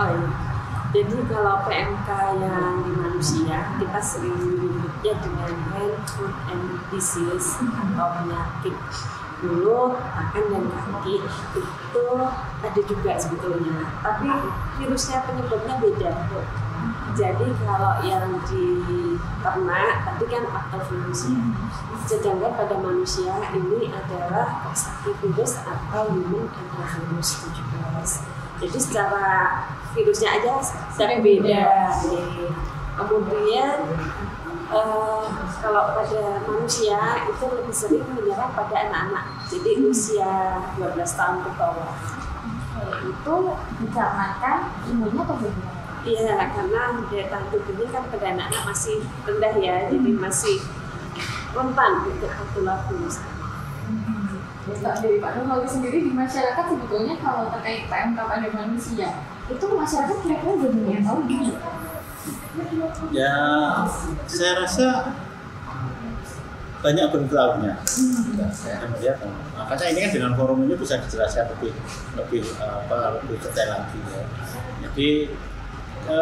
Oh iya. Jadi kalau PMK yang di manusia kita sering menyebutnya dengan hand, foot, and disease atau penyakit mulut, tangan, dan kaki. Itu ada juga sebetulnya, tapi virusnya penyebabnya beda. Jadi kalau yang di ternak tadi kan aktovirus, sedangkan pada manusia ini adalah Coxsackie-virus atau human enterovirus 17. Jadi secara virusnya aja sangat beda. Kemudian kalau pada manusia itu lebih sering menyerang pada anak-anak, jadi usia 12 tahun ke bawah.
Itu dikarenakan imunnya atau bagaimana?
Iya, karena daya tahan tubuhnya kan pada anak-anak masih rendah ya, jadi masih rentan untuk tertular virus.
Dari Pak Nurholi sendiri di masyarakat sebetulnya kalau terkait PMK pada manusia itu masyarakat kira-kira udah banyak tahu gitu?
Ya, saya rasa banyak beritahunya. Makanya ini kan dengan forum ini bisa dijelaskan lebih detail lagi ya. Jadi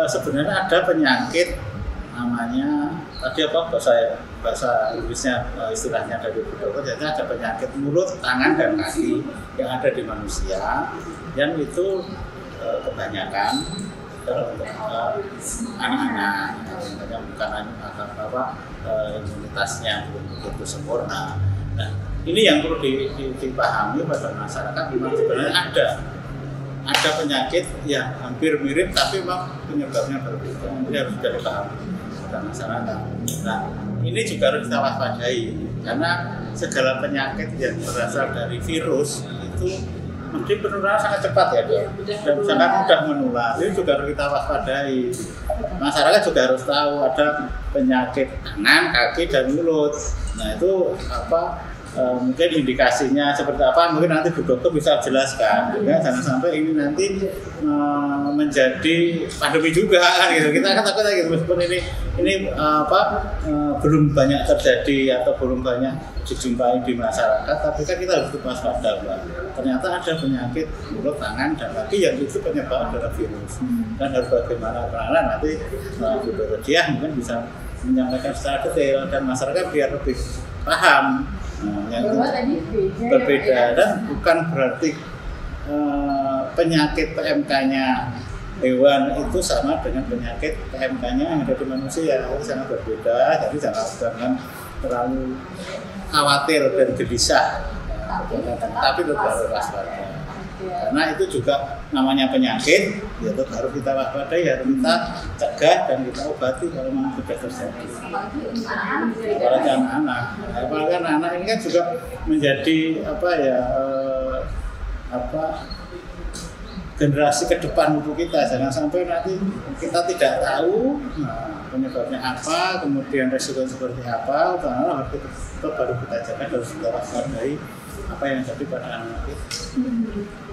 sebenarnya ada penyakit namanya tadi bahasa Inggrisnya istilahnya dari dokter, jadi ada penyakit mulut, tangan, dan kaki yang ada di manusia, yang itu kebanyakan anak-anak yang bukan imunitasnya belum begitu sempurna. Nah, ini yang perlu dipahami pada masyarakat, memang sebenarnya ada penyakit yang hampir mirip tapi memang penyebabnya berbeda. Ini harus sudah dipahami pada masyarakat. Nah, ini juga harus kita waspadai karena segala penyakit yang berasal dari virus itu mesti penularan sangat cepat ya, dan sangat mudah menular. Ini juga harus kita waspadai. Masyarakat juga harus tahu ada penyakit tangan, kaki, dan mulut. Nah itu mungkin indikasinya seperti apa, mungkin nanti Bu Dokter bisa jelaskan. Juga jangan sampai ini nanti menjadi pandemi juga kan gitu. Kita kan takutnya gitu, meskipun ini belum banyak terjadi atau belum banyak dijumpai di masyarakat, tapi kan kita harus waspada, Mbak. Ternyata ada penyakit mulut, tangan, dan kaki yang itu penyebab adalah virus. Dan harus bagaimana karena nanti Bu Dokter Diah mungkin bisa menyampaikan secara detail dan masyarakat biar lebih paham. Yang berbeda dan bukan berarti penyakit PMK-nya hewan itu sama dengan penyakit PMK-nya yang ada di manusia, itu sangat berbeda. Jadi jangan terlalu khawatir dan gelisah, tapi tetap harus waspada. Karena itu juga namanya penyakit, ya tetap harus kita waspadai, harus kita cegah dan kita obati kalau memang sudah terjadi. Apalagi anak-anak ini kan juga menjadi generasi ke depan untuk kita. Jangan sampai nanti kita tidak tahu penyebabnya apa, kemudian resiko seperti apa, karena harus tetap baru kita jaga, harus kita waspadai apa yang terjadi pada anak kita.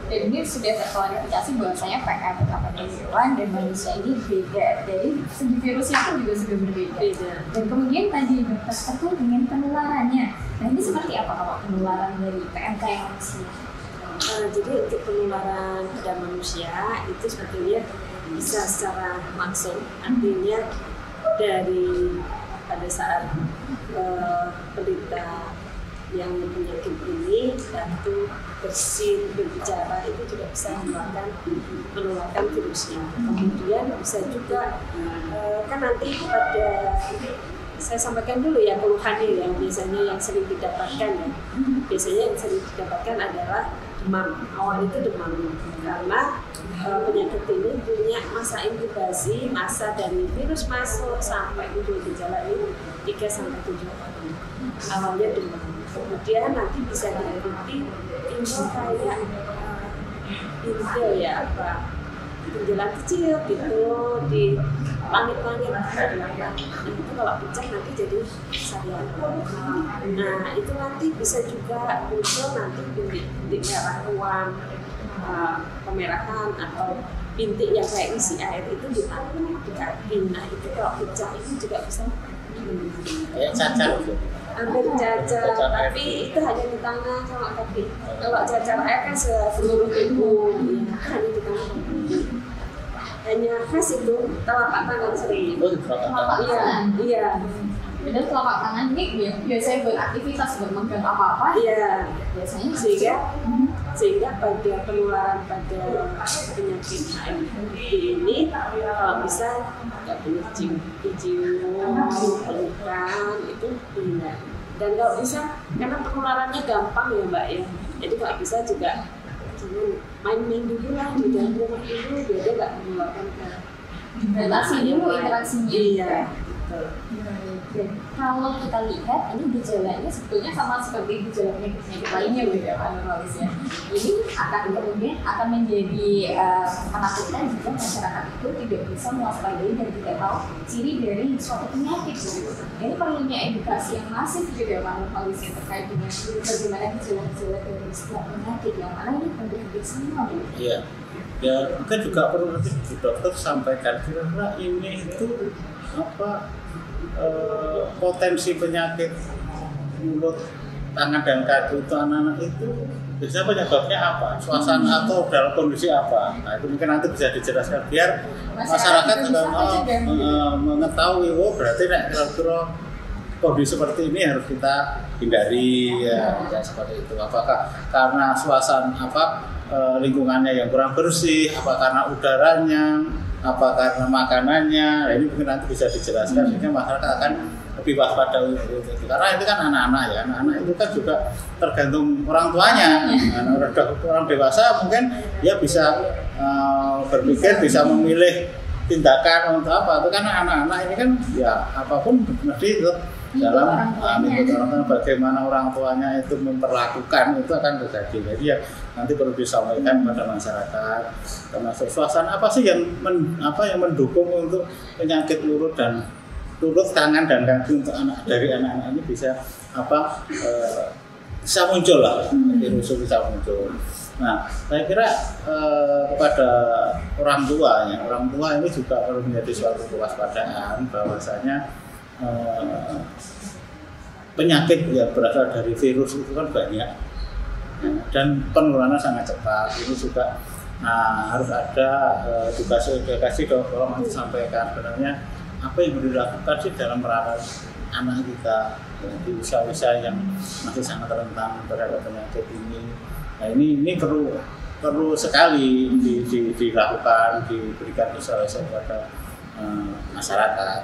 Dan ini sudah terklarifikasi bahwasanya PMK pada hewan dan manusia ini beda. Dari segi virusnya pun juga sudah berbeda. Dan kemudian tadi dokter terkait dengan penularannya. Nah ini seperti apa kalau penularan dari PMK yang manusia?
Jadi untuk penularan pada manusia itu sebetulnya bisa secara langsung, artinya dari pada saat penderita yang penyakit ini batuk, bersin, berbicara itu juga bisa menularkan virusnya. Kemudian bisa juga kan nanti pada saya sampaikan dulu ya keluhannya yang biasanya yang sering didapatkan ya. Biasanya yang sering didapatkan adalah demam. Awal itu demam karena penyakit ini punya masa inkubasi, masa dari virus masuk sampai muncul gejala ini 3-7 hari. Awalnya demam. Kemudian nanti bisa diikuti timbul kayak pintil ya pinjelan kecil gitu di langit-langit nah itu kalau pecah nanti jadi sarian. Nah itu nanti bisa juga muncul nanti bintik merah ruam, pemerahan atau bintik yang kayak isi air itu di tangan, di kaki. Nah itu kalau pecah itu juga bisa
kayak cacar.
Hampir cacar, tapi itu hanya di tangan sama kaki. Kalau cacar air kan seluruh tubuh, hanya di tangan. Hanya khas itu telapak tangan sering. Iya.
Dan telapak tangan ini biasanya beraktivitas, memegang apa-apa.
Iya.
Biasanya
sehingga pada penularan pada penyakit HIV ini kalau bisa nggak boleh cium, pelukan itu tidak. Dan kalau bisa karena penularannya gampang ya Mbak ya. Jadi kalau bisa juga jangan main-main dulu lah di dalam rumah dulu biar dia nggak menularkan ke
dibatasi dulu interaksinya.
Iya.
Dan kalau kita lihat ini gejalanya sebetulnya sama seperti gejala penyakit lainnya ya Pak Nurwalis ya. Ini akan menjadi penakutan jika masyarakat itu tidak bisa mewaspadai dan tidak tahu ciri dari suatu penyakit. Ini perlunya edukasi yang masif juga ya Pak Nurwalis ya terkait dengan bagaimana gejala-gejala dari setiap penyakit yang mana ini hampir sama.
Iya. Ya mungkin juga perlu nanti Bu Dokter sampaikan kira-kira ini itu apa potensi penyakit mulut, tangan dan kaki itu anak-anak itu biasanya penyebabnya apa, suasana atau dalam kondisi apa. Nah itu mungkin nanti bisa dijelaskan biar masyarakat juga mengetahui, oh berarti kira-kira kondisi seperti ini harus kita hindari ya seperti itu. Apakah karena suasana lingkungannya yang kurang bersih, apa karena udaranya, apa karena makanannya. Nah, ini mungkin nanti bisa dijelaskan sehingga masyarakat akan lebih waspada itu. Karena itu kan anak-anak ya, anak-anak itu kan juga tergantung orang tuanya. Orang dewasa mungkin dia bisa berpikir, bisa memilih tindakan untuk apa. Itu kan anak-anak ini kan ya apapun mesti dalam bagaimana orang tuanya itu memperlakukan itu akan terjadi. Jadi ya nanti perlu disampaikan pada masyarakat termasuk suasana apa sih yang mendukung untuk penyakit mulut, tangan dan kaki untuk anak-anak ini bisa
bisa muncul lah, virus itu bisa muncul. Nah, saya kira kepada orang tua ini juga perlu menjadi suatu kewaspadaan bahwasanya penyakit yang berasal dari virus itu kan banyak dan penularannya sangat cepat. Ini juga harus ada edukasi kalau nanti sampaikan sebenarnya apa yang perlu dilakukan sih dalam merawat anak kita di usia-usia yang masih sangat rentan terhadap penyakit ini. Nah ini perlu sekali dilakukan, diberikan sosialisasi kepada masyarakat.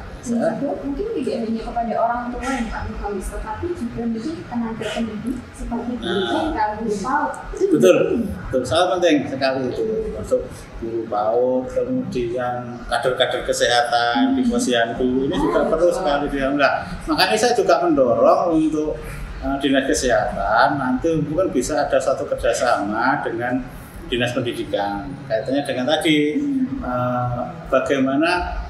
Mungkin tidak hanya kepada orang tua yang Pak Nurholis, tetapi juga mungkin tenaga pendidik seperti guru PAUD.
Betul, sangat penting sekali itu masuk guru PAUD, kemudian kader-kader kesehatan di posyandu ini juga perlu sekali diambil. Makanya saya juga mendorong untuk dinas kesehatan nanti mungkin bisa ada suatu kerjasama dengan dinas pendidikan kaitannya dengan tadi bagaimana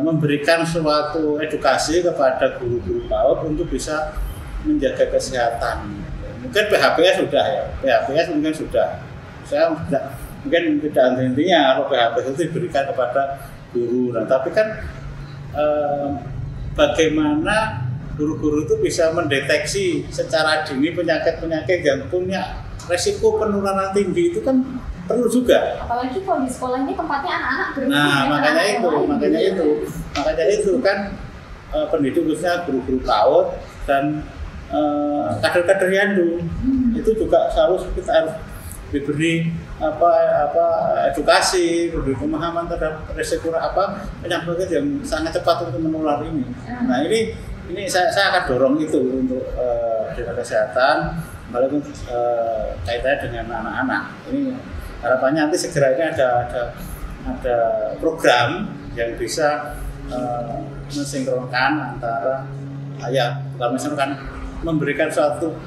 memberikan suatu edukasi kepada guru-guru PAUD untuk bisa menjaga kesehatan. Mungkin PHPS sudah ya, PHPS mungkin sudah. Saya mungkin tidak intinya kalau PHPS itu diberikan kepada guru. Nah, tapi kan bagaimana guru-guru itu bisa mendeteksi secara dini penyakit-penyakit yang punya resiko penularan tinggi itu kan perlu juga.
Apalagi kalau di sekolah ini tempatnya anak-anak bermain.
Nah, makanya itu kan pendidik khususnya guru-guru PAUD dan kader-kader yandu itu juga kita harus diberi edukasi, diberi pemahaman terhadap resiko penyakit yang sangat cepat untuk menular ini. Nah ini saya akan dorong itu untuk dinas kesehatan, apalagi kaitannya dengan anak-anak. Ini harapannya nanti segera ini ada program yang bisa mensinkronkan antara memberikan suatu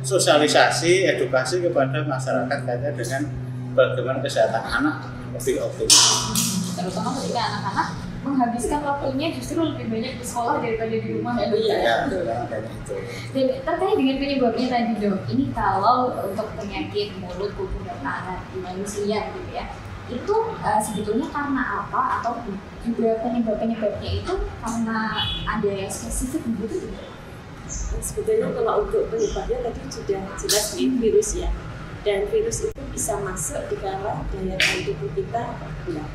sosialisasi, edukasi kepada masyarakat kaitannya dengan bagaimana kesehatan anak lebih optimal.
Terutama ketika anak-anak menghabiskan waktunya justru lebih banyak di sekolah daripada di rumah ya.
Iya.
Dan terkait dengan penyebabnya tadi dok, ini kalau untuk penyakit mulut, kuku dan anak di manusia gitu ya, itu sebetulnya karena apa atau juga penyebabnya itu karena ada yang spesifik begitu?
Sebetulnya kalau untuk penyebabnya tadi sudah jelas virus ya, dan virus itu bisa masuk di kala daya tahan tubuh kita rendah.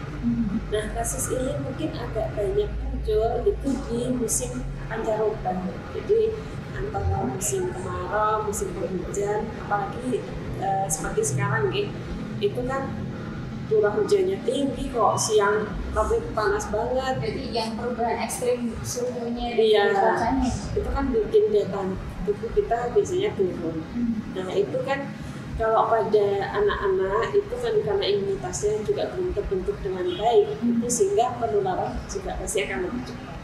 Nah, kasus ini mungkin agak banyak muncul itu di musim pancaroba. Jadi antara musim kemarau, musim penghujan, apalagi seperti sekarang itu kan curah hujannya tinggi kok, siang tapi panas banget.
Jadi yang perubahan ekstrim suhunya
cuacanya itu kan bikin daya tahan tubuh kita biasanya turun. Nah, itu kan kalau pada anak-anak itu kan karena imunitasnya juga belum terbentuk dengan baik, itu sehingga penularan juga pasti akan lebih cepat.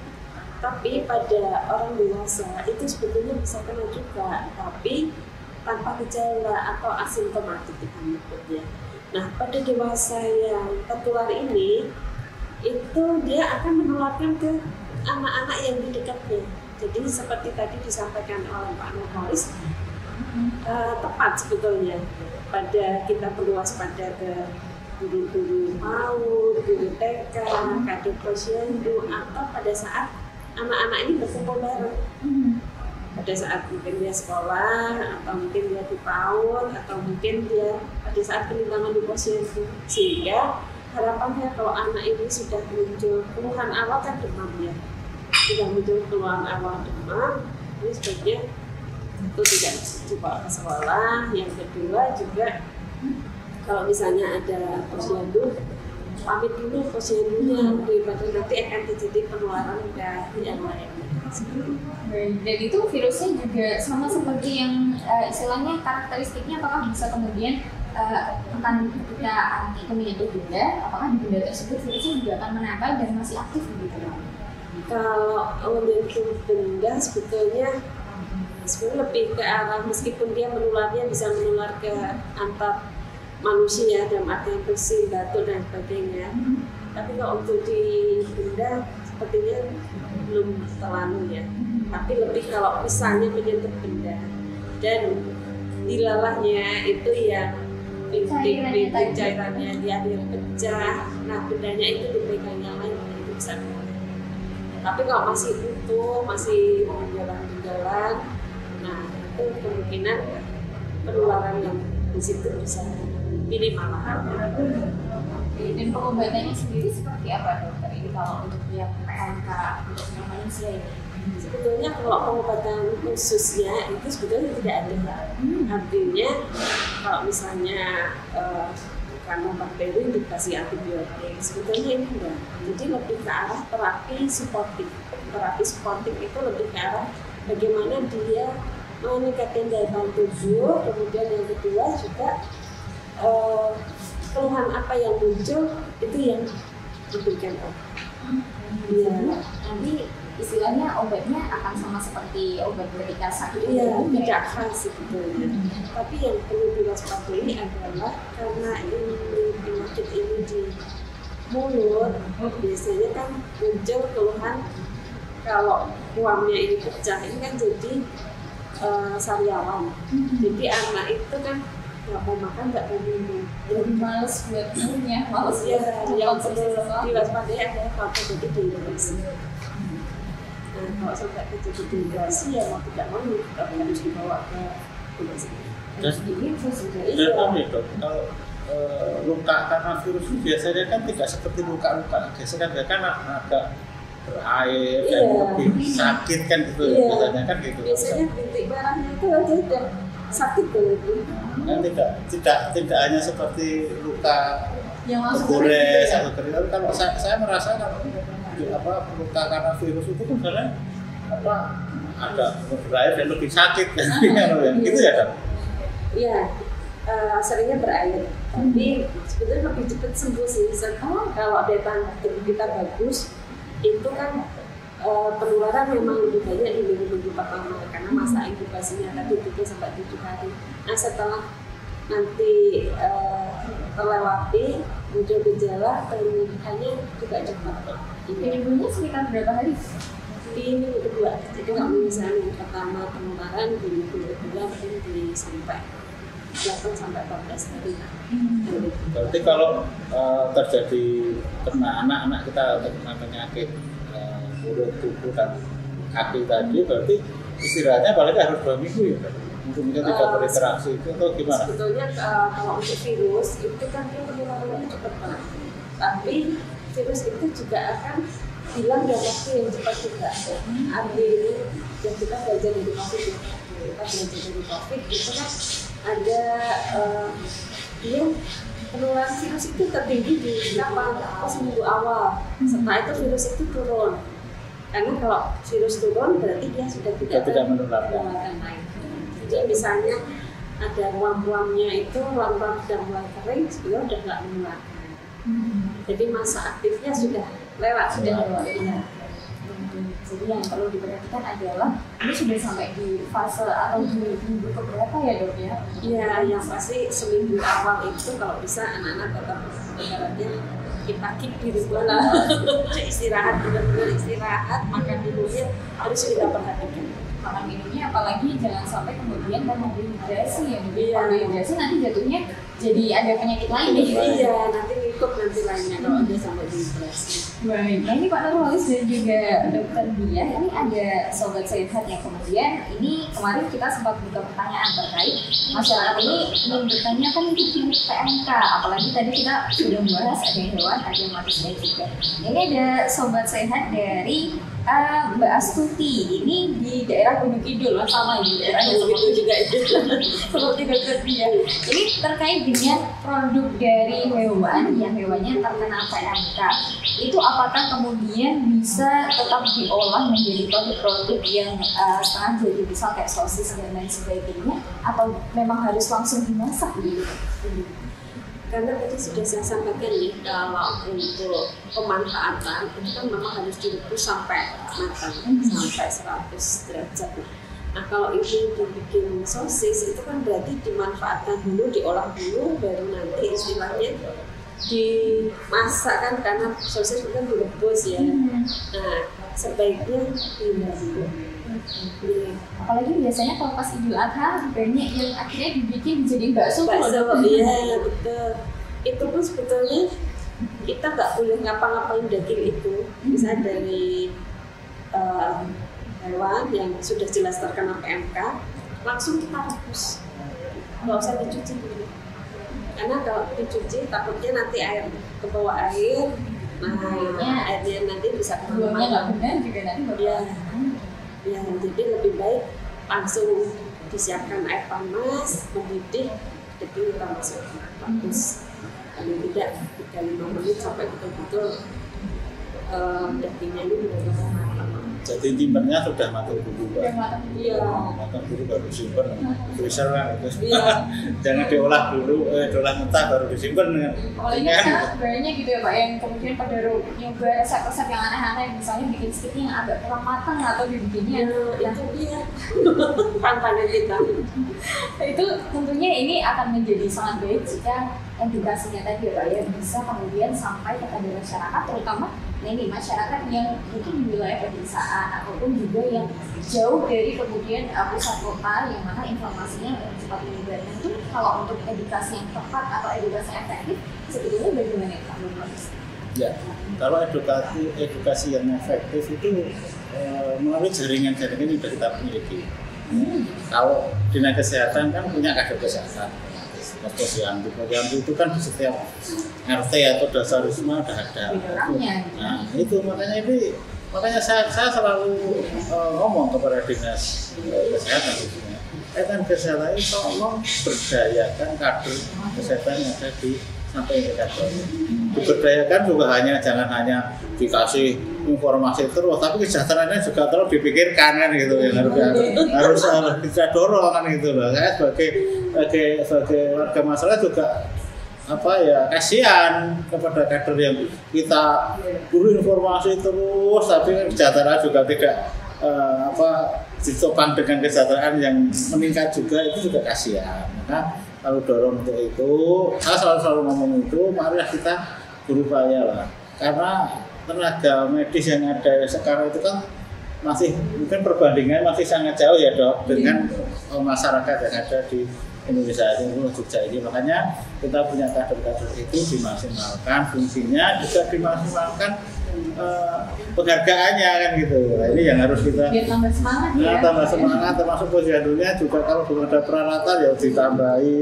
Tapi pada orang dewasa itu sebetulnya bisa kena juga, tapi tanpa gejala atau asimptomatik kita menyebutnya. Nah, pada dewasa yang tertular ini, itu dia akan menularkan ke anak-anak yang di dekatnya. Jadi seperti tadi disampaikan oleh Pak Nurholis, tepat sebetulnya pada kita perlu waspada ke guru-guru PAUD, guru TK, kader posyandu, atau pada saat anak-anak ini berkumpul bareng. Pada saat mungkin dia sekolah, atau mungkin dia di PAUD, atau mungkin dia pada saat penindakan di posyandu. Sehingga harapannya kalau anak ini sudah muncul keluhan awal kan demam ya, sudah muncul keluhan awal demam, ini sebaiknya itu tidak coba ke sekolah. Yang kedua juga kalau misalnya ada posyandu, pamit dulu posyandunya daripada nanti akan terjadi penularan ke yang lain.
Dan itu virusnya juga sama seperti yang istilahnya karakteristiknya, apakah bisa kemudian entah ketika anak itu menyentuh benda, apakah di benda tersebut virusnya juga akan menempel dan masih aktif begitu?
Kalau menyentuh benda sebetulnya lebih ke arah, meskipun dia menularnya bisa menular ke antar manusia dalam artian bersin, batuk dan sebagainya. Tapi kalau untuk di benda sepertinya belum terlalu ya. Tapi lebih kalau misalnya menyentuh benda dan dilalahnya itu yang bintik cairannya dia ada yang pecah. Nah bendanya itu dipegang yang lain itu bisa boleh. Tapi kalau masih utuh, masih berjalan-jalan, nah itu kemungkinan penularan yang di situ bisa minimal.
Dan pengobatannya sendiri seperti apa dokter? Ini kalau untuk yang PMK untuk manusia ini?
Sebetulnya kalau pengobatan khususnya itu sebetulnya tidak ada. Artinya kalau misalnya karena bakteri dikasih antibiotik, sebetulnya ini enggak. Jadi lebih ke arah terapi suportif. Terapi suportif itu lebih ke arah bagaimana dia meningkatkan daya tahan tubuh. Kemudian yang kedua juga keluhan apa yang muncul itu yang diberikan obat.
Iya. Nanti istilahnya obatnya akan sama seperti obat ketika sakit.
Iya, tidak khas sebetulnya. Tapi yang perlu diwaspadai adalah karena ini penyakit ini di mulut, biasanya kan muncul keluhan kalau ruamnya ini pecah, ini kan jadi sariawan. Jadi anak itu kan nggak mau makan, nggak mau minum,
Jadi males buat minumnya, males
ya. Yang
konsumsi
perlu
sesuatu.
diwaspadai adalah kalau terjadi dehidrasi. Nah, kalau sampai terjadi dehidrasi ya mau tidak mau kita harus dibawa ke rumah sakit.
Dan kami dok, kalau luka karena virus itu biasanya kan tidak seperti luka-luka gesekan, kan agak berair dan lebih sakit kan gitu. Biasanya kan gitu.
Biasanya bintik merahnya itu aja udah sakit tuh.
Kan tidak hanya seperti luka
Yang langsung
bergores atau kering. Tapi kalau saya merasa kalau luka karena virus itu kan sebenarnya ada berair dan lebih sakit kan gitu ya kan?
Iya, seringnya berair, tapi sebenarnya lebih cepat sembuh sih. Kalau daya tahan tubuh kita bagus, itu kan penularan memang lebih banyak di minggu pertama karena masa inkubasinya tadi 3 sampai 7 hari. Nah setelah nanti terlewati muncul gejala, penyembuhannya juga cepat.
Penyembuhannya sekitar berapa hari?
Di minggu kedua, jadi kalau misalnya minggu pertama penularan, di minggu kedua mungkin di sampai 8 sampai 14 hari.
Berarti kalau terjadi kena anak-anak kita terkena penyakit mulut, tubuh dan kaki tadi, berarti istirahatnya paling harus 2 minggu ya? Untuk kita tidak berinteraksi itu atau gimana?
Sebetulnya kalau untuk virus itu kan dia penularannya cepat banget. Tapi virus itu juga akan hilang dalam waktu yang cepat juga. Artinya yang kita belajar dari COVID ya. Kita belajar dari COVID itu kan ada dia penularan virus itu tertinggi di seminggu awal. Setelah itu virus itu turun. Karena kalau virus turun berarti dia sudah tidak
menularkan
lain. Jadi misalnya ada ruam-ruamnya itu ruam-ruam sudah mulai kering, dia udah nggak menularkan. Jadi masa aktifnya sudah lewat. Ya.
Jadi yang perlu diperhatikan adalah ini sudah sampai di fase atau di minggu keberapa ya dok ya?
Iya, yang pasti seminggu awal itu kalau bisa anak-anak tetap ibaratnya kita keep diri istirahat, benar-benar istirahat, makan minumnya harus kita perhatikan.
Makan minumnya apalagi jangan sampai kemudian karena dehidrasi ya.
Iya.
Kalau dehidrasi nanti jatuhnya jadi ada penyakit lain nih.
Iya, nanti ngikut nanti lainnya kalau ada sampai dehidrasi.
Baik, nah ini Pak Nurholis dan juga Dokter Diah, ini ada Sobat Sehat yang kemudian ini kemarin kita sempat buka pertanyaan terkait masyarakat ini ingin bertanya kan itu klinik PMK, apalagi tadi kita sudah membahas ada hewan, ada manusia juga. Ini ada Sobat Sehat dari Mbak Astuti, ini di daerah Gunung Kidul, sama di daerah
Itu juga itu.
seperti Dokter Diah. Ini terkait dengan produk dari hewan yang hewannya terkena PMK. Itu apakah kemudian bisa tetap diolah menjadi produk-produk yang setengah jadi misal kayak sosis dan lain sebagainya, atau memang harus langsung dimasak gitu?
Karena tadi sudah saya sampaikan nih, kalau untuk pemanfaatan itu kan memang harus direbus sampai matang, sampai 100 derajat. Nah kalau ini dibikin sosis itu kan berarti dimanfaatkan dulu, diolah dulu, baru nanti istilahnya dimasak kan, karena sosis itu kan direbus ya. Nah sebaiknya dihindari.
Apalagi biasanya kalau pas Idul Adha banyak yang akhirnya dibikin jadi bakso.
Iya betul. Itu pun sebetulnya kita nggak boleh ngapa-ngapain daging itu, misalnya dari hewan yang sudah jelas terkena PMK, langsung kita rebus, nggak usah dicuci dulu. Karena kalau dicuci takutnya nanti air kebawa air, airnya nanti bisa
kemana-mana. Nggak benar juga nanti
ya, jadi lebih baik langsung disiapkan air panas, mendidih, daging kita masukkan, rebus. Paling tidak 3-5 menit sampai betul-betul dagingnya ini benar-benar matang.
Jadi timbannya sudah matang dulu, Pak.
Iya.
Matang dulu baru disimpan. Freezer kan itu. Jangan diolah dulu, diolah mentah baru disimpan.
Apalagi sekarang sebenarnya gitu ya Pak, yang kemudian pada nyoba resep-resep yang aneh-aneh, misalnya bikin steaknya yang agak kurang matang atau dibikinnya
itu dia tantangan kita.
Itu tentunya ini akan menjadi sangat baik jika edukasinya tadi ya Pak ya bisa kemudian sampai kepada masyarakat, terutama ini masyarakat yang mungkin di wilayah pedesaan ataupun juga yang jauh dari kemudian pusat kota yang mana informasinya cepat menyebar. Itu kalau untuk edukasi yang tepat atau edukasi efektif sebetulnya bagaimana Pak?
Ya, kalau edukasi yang efektif itu melalui jaringan-jaringan yang sudah kita miliki. Kalau dinas kesehatan kan punya kader kesehatan. Posyandu itu kan di setiap RT atau dasar wisma sudah ada. Nah itu makanya saya selalu ngomong kepada dinas kesehatan khususnya. Kan kesehatan itu tolong berdayakan kader kesehatan yang ada di sampai ke kantor. Diberdayakan juga jangan hanya dikasih informasi terus, tapi kesejahteraannya juga terus dipikirkan kan gitu ya, harus kita dorong kan gitu loh. Saya sebagai warga masyarakat juga kasihan kepada kader yang kita buru informasi terus, tapi kesejahteraan juga tidak ditopang dengan kesejahteraan yang meningkat juga, itu juga kasihan. Maka kalau dorong untuk itu, saya selalu ngomong itu, marilah kita berupaya lah. Karena tenaga medis yang ada sekarang itu kan masih mungkin perbandingannya masih sangat jauh ya Dok dengan masyarakat yang ada di Indonesia ini, Jogja ini. Makanya kita punya kader-kader itu dimaksimalkan, fungsinya juga dimaksimalkan penghargaannya kan gitu. Nah, ini yang harus kita
tambah semangat ya.
Tambah semangat, termasuk posyandunya juga kalau belum ada peralatan ya ditambahi,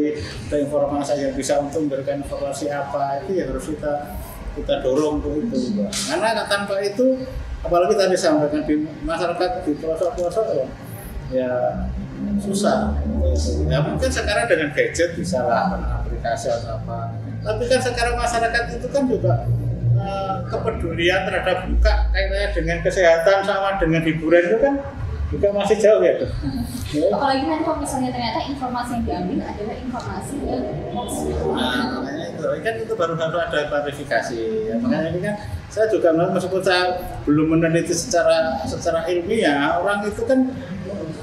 ada informasi yang bisa untuk memberikan informasi apa, itu yang harus kita dorong untuk itu. Karena tanpa itu, apalagi tadi disampaikan di masyarakat di pelosok-pelosok ya susah. Ya mungkin sekarang dengan gadget bisa lah aplikasi atau apa. Tapi kan sekarang masyarakat itu kan juga kepedulian terhadap buka kaitannya dengan kesehatan sama dengan hiburan itu kan juga masih jauh ya tuh.
Apalagi nanti kalau misalnya ternyata informasi yang diambil adalah informasi yang hoax.
Nah, makanya itu baru harus ada klarifikasi. Ya, makanya ini kan saya juga meskipun saya belum meneliti secara ilmiah, orang itu kan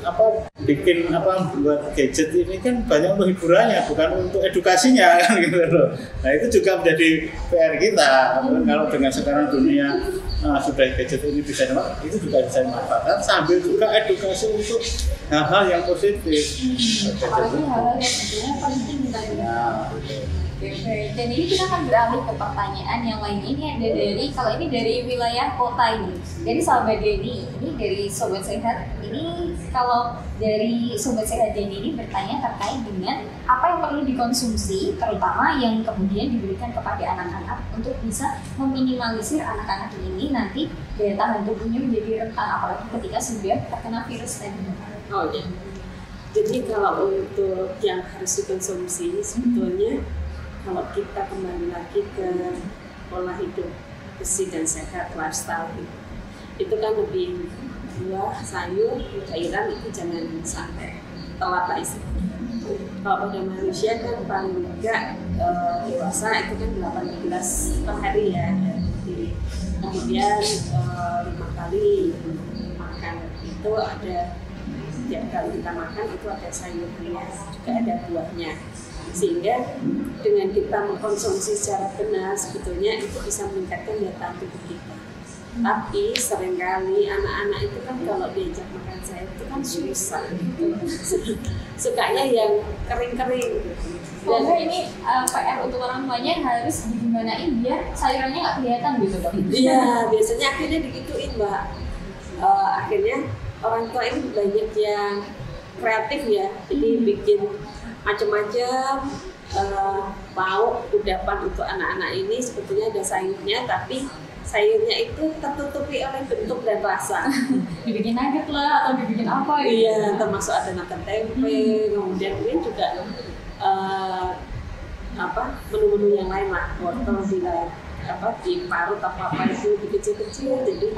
buat gadget ini kan banyak untuk hiburannya, bukan untuk edukasinya kan gitu loh. Nah itu juga menjadi PR kita. Kalau dengan sekarang dunia sudah gadget ini bisa itu juga bisa dimanfaatkan sambil juga edukasi untuk hal-hal yang positif.
Apalagi hal-hal yang sebenarnya penting tadi. Dan ini kita akan beralih ke pertanyaan yang lain. Ini ada kalau ini dari wilayah kota ini. Jadi sahabat Denny, ini dari Sobat Sehat. Ini kalau dari Sobat Sehat Denny ini bertanya terkait dengan apa yang perlu dikonsumsi, terutama yang kemudian diberikan kepada anak-anak untuk bisa meminimalisir anak-anak ini nanti daya tahan tubuhnya menjadi rentan, apalagi ketika sudah terkena virus tadi.
Oh iya. Jadi kalau untuk yang harus dikonsumsi sebetulnya kalau kita kembali lagi ke pola hidup bersih dan sehat, lifestyle itu kan lebih buah, sayur, cairan itu jangan sampai telat lah isi. Kalau pada manusia kan paling enggak dewasa itu kan 8 gelas per hari ya. Kemudian 5 kali makan itu ada, tiap kali kita makan itu ada sayurnya, juga ada buahnya. Sehingga dengan kita mengkonsumsi secara benar sebetulnya itu bisa meningkatkan daya tahan tubuh kita. Tapi seringkali anak-anak itu kan kalau diajak makan sayur itu kan susah gitu. Sukanya yang kering-kering.
Dan ini PR untuk orang tuanya harus digimanain biar sayurannya nggak kelihatan gitu dok?
Iya, biasanya akhirnya digituin Mbak. Akhirnya orang tua ini banyak yang kreatif ya, jadi bikin macam-macam mau kudapan untuk anak-anak ini sebetulnya ada sayurnya, tapi sayurnya itu tertutupi oleh bentuk dan rasa.
Dibikin nugget lah atau dibikin apa gitu.
Iya, termasuk ada nugget tempe, kemudian mungkin juga menu-menu yang lain lah, wortel diparut apa itu kecil-kecil, jadi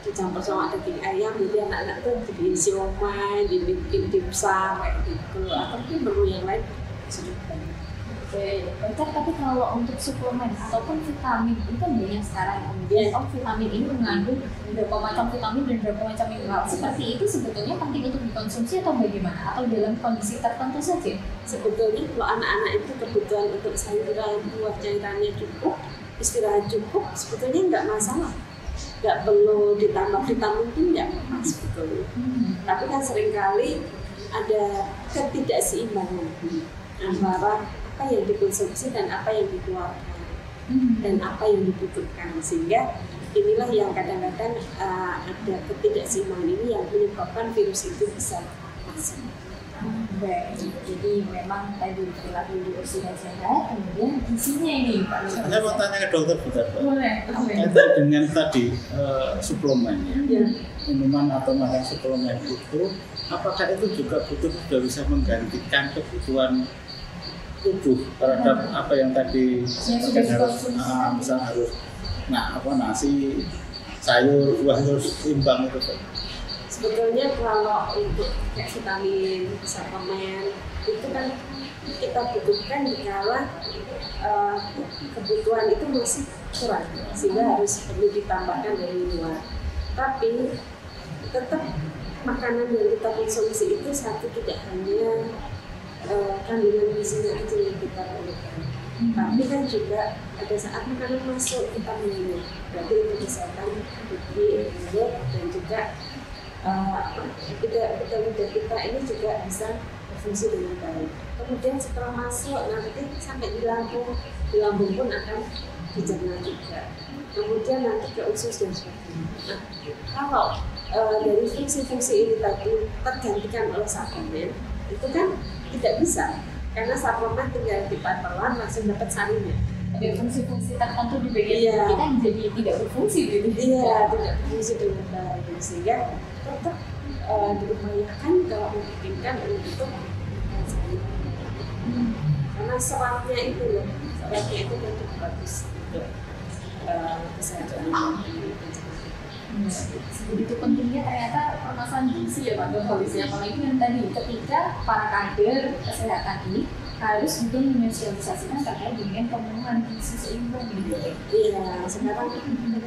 dicampur sama daging ayam, jadi anak-anak tuh dibikin siomay, dibikin dimsum kayak gitu, atau mungkin menu yang lain sudah banyak.
Oke, tapi kalau untuk suplemen ataupun vitamin itu kan banyak sekarang. Kemudian vitamin ini mengandung beberapa macam vitamin dan beberapa macam mineral. Seperti itu sebetulnya penting untuk dikonsumsi atau bagaimana? Atau dalam kondisi tertentu saja?
Sebetulnya kalau anak-anak itu kebutuhan untuk sayuran, buah, cairannya cukup, istirahat cukup, sebetulnya nggak masalah. Nggak perlu ditambah vitamin pun nggak apa-apa sebetulnya. Tapi kan seringkali ada ketidakseimbangan antara apa yang dikonsumsi dan apa yang dikeluarkan dan apa yang dibutuhkan, sehingga inilah yang kadang-kadang ada ketidakseimbangan ini yang menyebabkan virus itu bisa masuk.
Baik, jadi memang tadi perilaku hidup bersih dan sehat, kemudian isinya ini Pak.
Saya mau tanya ke dokter bentar, Pak.
Boleh.
Dengan tadi suplemen ya, minuman atau makan suplemen itu, apakah itu juga sudah bisa menggantikan kebutuhan tubuh terhadap apa yang tadi misal harus nasi, sayur, buah harus seimbang itu Pak?
Sebetulnya kalau untuk kayak vitamin, suplemen itu kan kita butuhkan dikala kebutuhan itu masih kurang, sehingga harus perlu ditambahkan dari luar. Tapi tetap makanan yang kita konsumsi itu satu, tidak hanya kandungan gizinya aja yang kita perlukan, tapi kan juga ada saat makanan masuk kita minum, berarti untuk kesehatan tubuh dan juga lidah kita ini juga bisa berfungsi dengan baik. Kemudian setelah masuk nanti sampai di lambung pun akan dicerna juga. Kemudian nanti ke usus dan sebagainya. Nah, kalau dari fungsi-fungsi ini tadi tergantikan oleh suplemen, itu kan tidak bisa, karena suplemen tinggal dipantelan langsung dapat sarinya.
Ada fungsi-fungsi tertentu di bagian kita yang jadi tidak berfungsi gitu.
Iya, tidak berfungsi dengan baik, sehingga tetap diupayakan kalau memungkinkan untuk sayur. Karena seratnya itu cukup bagus untuk kesehatan.
Begitu pentingnya ternyata permasalahan gizi ya Pak Dokter, apalagi yang tadi ketika para kader kesehatan ini harus juga menyosialisasikan terkait dengan pemenuhan gizi seimbang gitu.
Iya, sekarang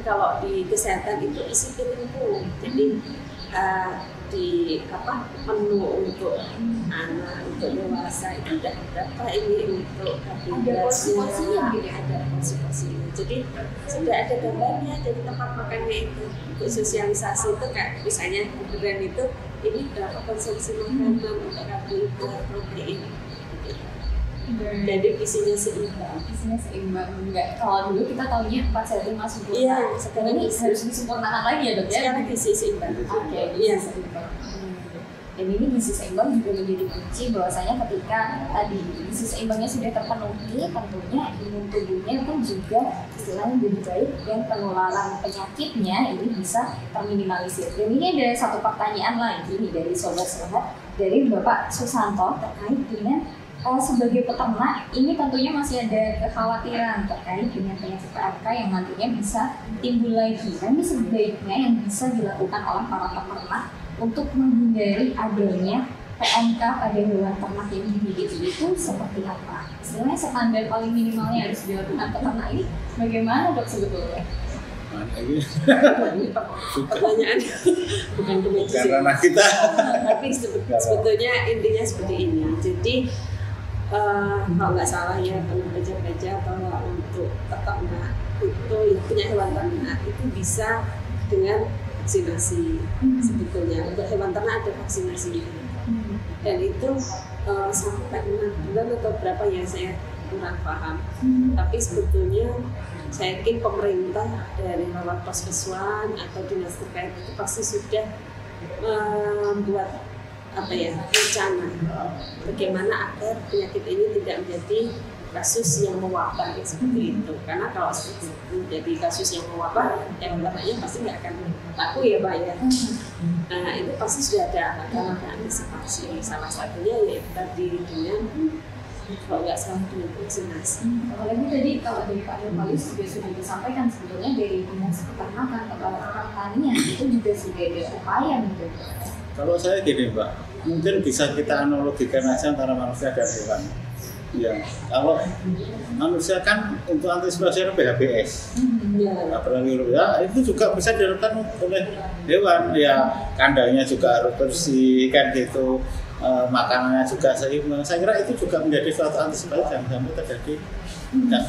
kalau di kesehatan itu isi piringku, jadi di menu untuk anak, untuk dewasa itu ada berapa ini untuk
porsi-porsinya gitu,
ada porsi-porsinya. Jadi sudah ada gambarnya, jadi tempat makannya itu untuk sosialisasi itu kayak misalnya brand itu ini berapa konsumsi makanan untuk karbohidrat, protein. Jadi isinya seimbang.
Enggak. Kalau dulu kita tahunya 4 sehat 5 sempurna.
Iya, sekarang
ini harus disempurnakan lagi ya dok ya.
Sekarang gizi seimbang.
Oke, gizi seimbang. Dan ini gizi seimbang juga menjadi kunci bahwasanya ketika tadi gizi seimbangnya sudah terpenuhi, tentunya imun tubuhnya pun juga istilahnya lebih baik dan penularan penyakitnya ini bisa terminimalisir. Dan ini ada satu pertanyaan lagi nih dari Sobat Sehat dari Bapak Susanto terkait dengan sebagai peternak, ini tentunya masih ada kekhawatiran terkait dengan penyakit PMK yang nantinya bisa timbul lagi. Ini sebaiknya yang bisa dilakukan oleh para peternak untuk menghindari adanya PMK pada hewan ternak yang dimiliki itu seperti apa? Istilahnya standar paling minimalnya harus dilakukan peternak ini bagaimana dok sebetulnya?
Pertanyaan bukan
karena kita
tapi sebetulnya intinya seperti ini. Jadi kalau nggak salah ya pernah baca bahwa untuk peternak itu yang punya hewan ternak itu bisa dengan vaksinasi. Sebetulnya untuk hewan ternak ada vaksinasi dan itu sampai 6 bulan atau berapa ya, saya kurang paham. Tapi sebetulnya saya yakin pemerintah dari lewat Puskeswan atau dinas terkait itu pasti sudah membuat rencana bagaimana agar penyakit ini tidak menjadi kasus yang mewabah seperti itu. Karena kalau menjadi kasus yang mewabah, yang ternaknya pasti nggak akan laku ya Pak ya. Nah itu pasti sudah ada langkah antisipasi. Salah satunya yaitu tadi dengan kalau nggak salah dengan vaksinasi.
Apalagi tadi kalau dari Pak Nurholis juga sudah disampaikan sebetulnya dari dinas peternakan atau pertanian itu juga sudah ada upaya gitu.
Kalau saya gini Mbak, mungkin bisa kita analogikan aja antara manusia dan hewan. Ya, kalau manusia kan untuk antisipasi PHBS, itu juga bisa dilakukan oleh hewan. Ya, kandangnya juga harus bersih kan gitu, makanannya juga seimbang. Saya kira itu juga menjadi suatu antisipasi jangan sampai terjadi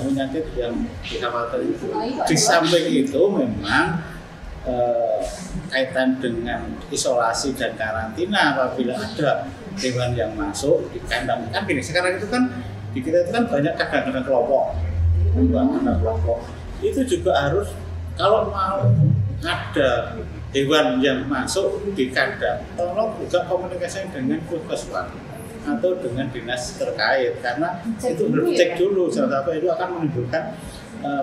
penyakit yang dikhawatirkan itu. Di samping itu memang kaitan dengan isolasi dan karantina apabila ada hewan yang masuk di kandang. Kan gini, sekarang itu kan di kita itu kan banyak kandang-kandang kelompok, itu juga harus kalau mau ada hewan yang masuk di kandang, tolong juga komunikasi dengan Puskeswan atau dengan dinas terkait karena itu harus cek dulu, jangan sampai itu akan menimbulkan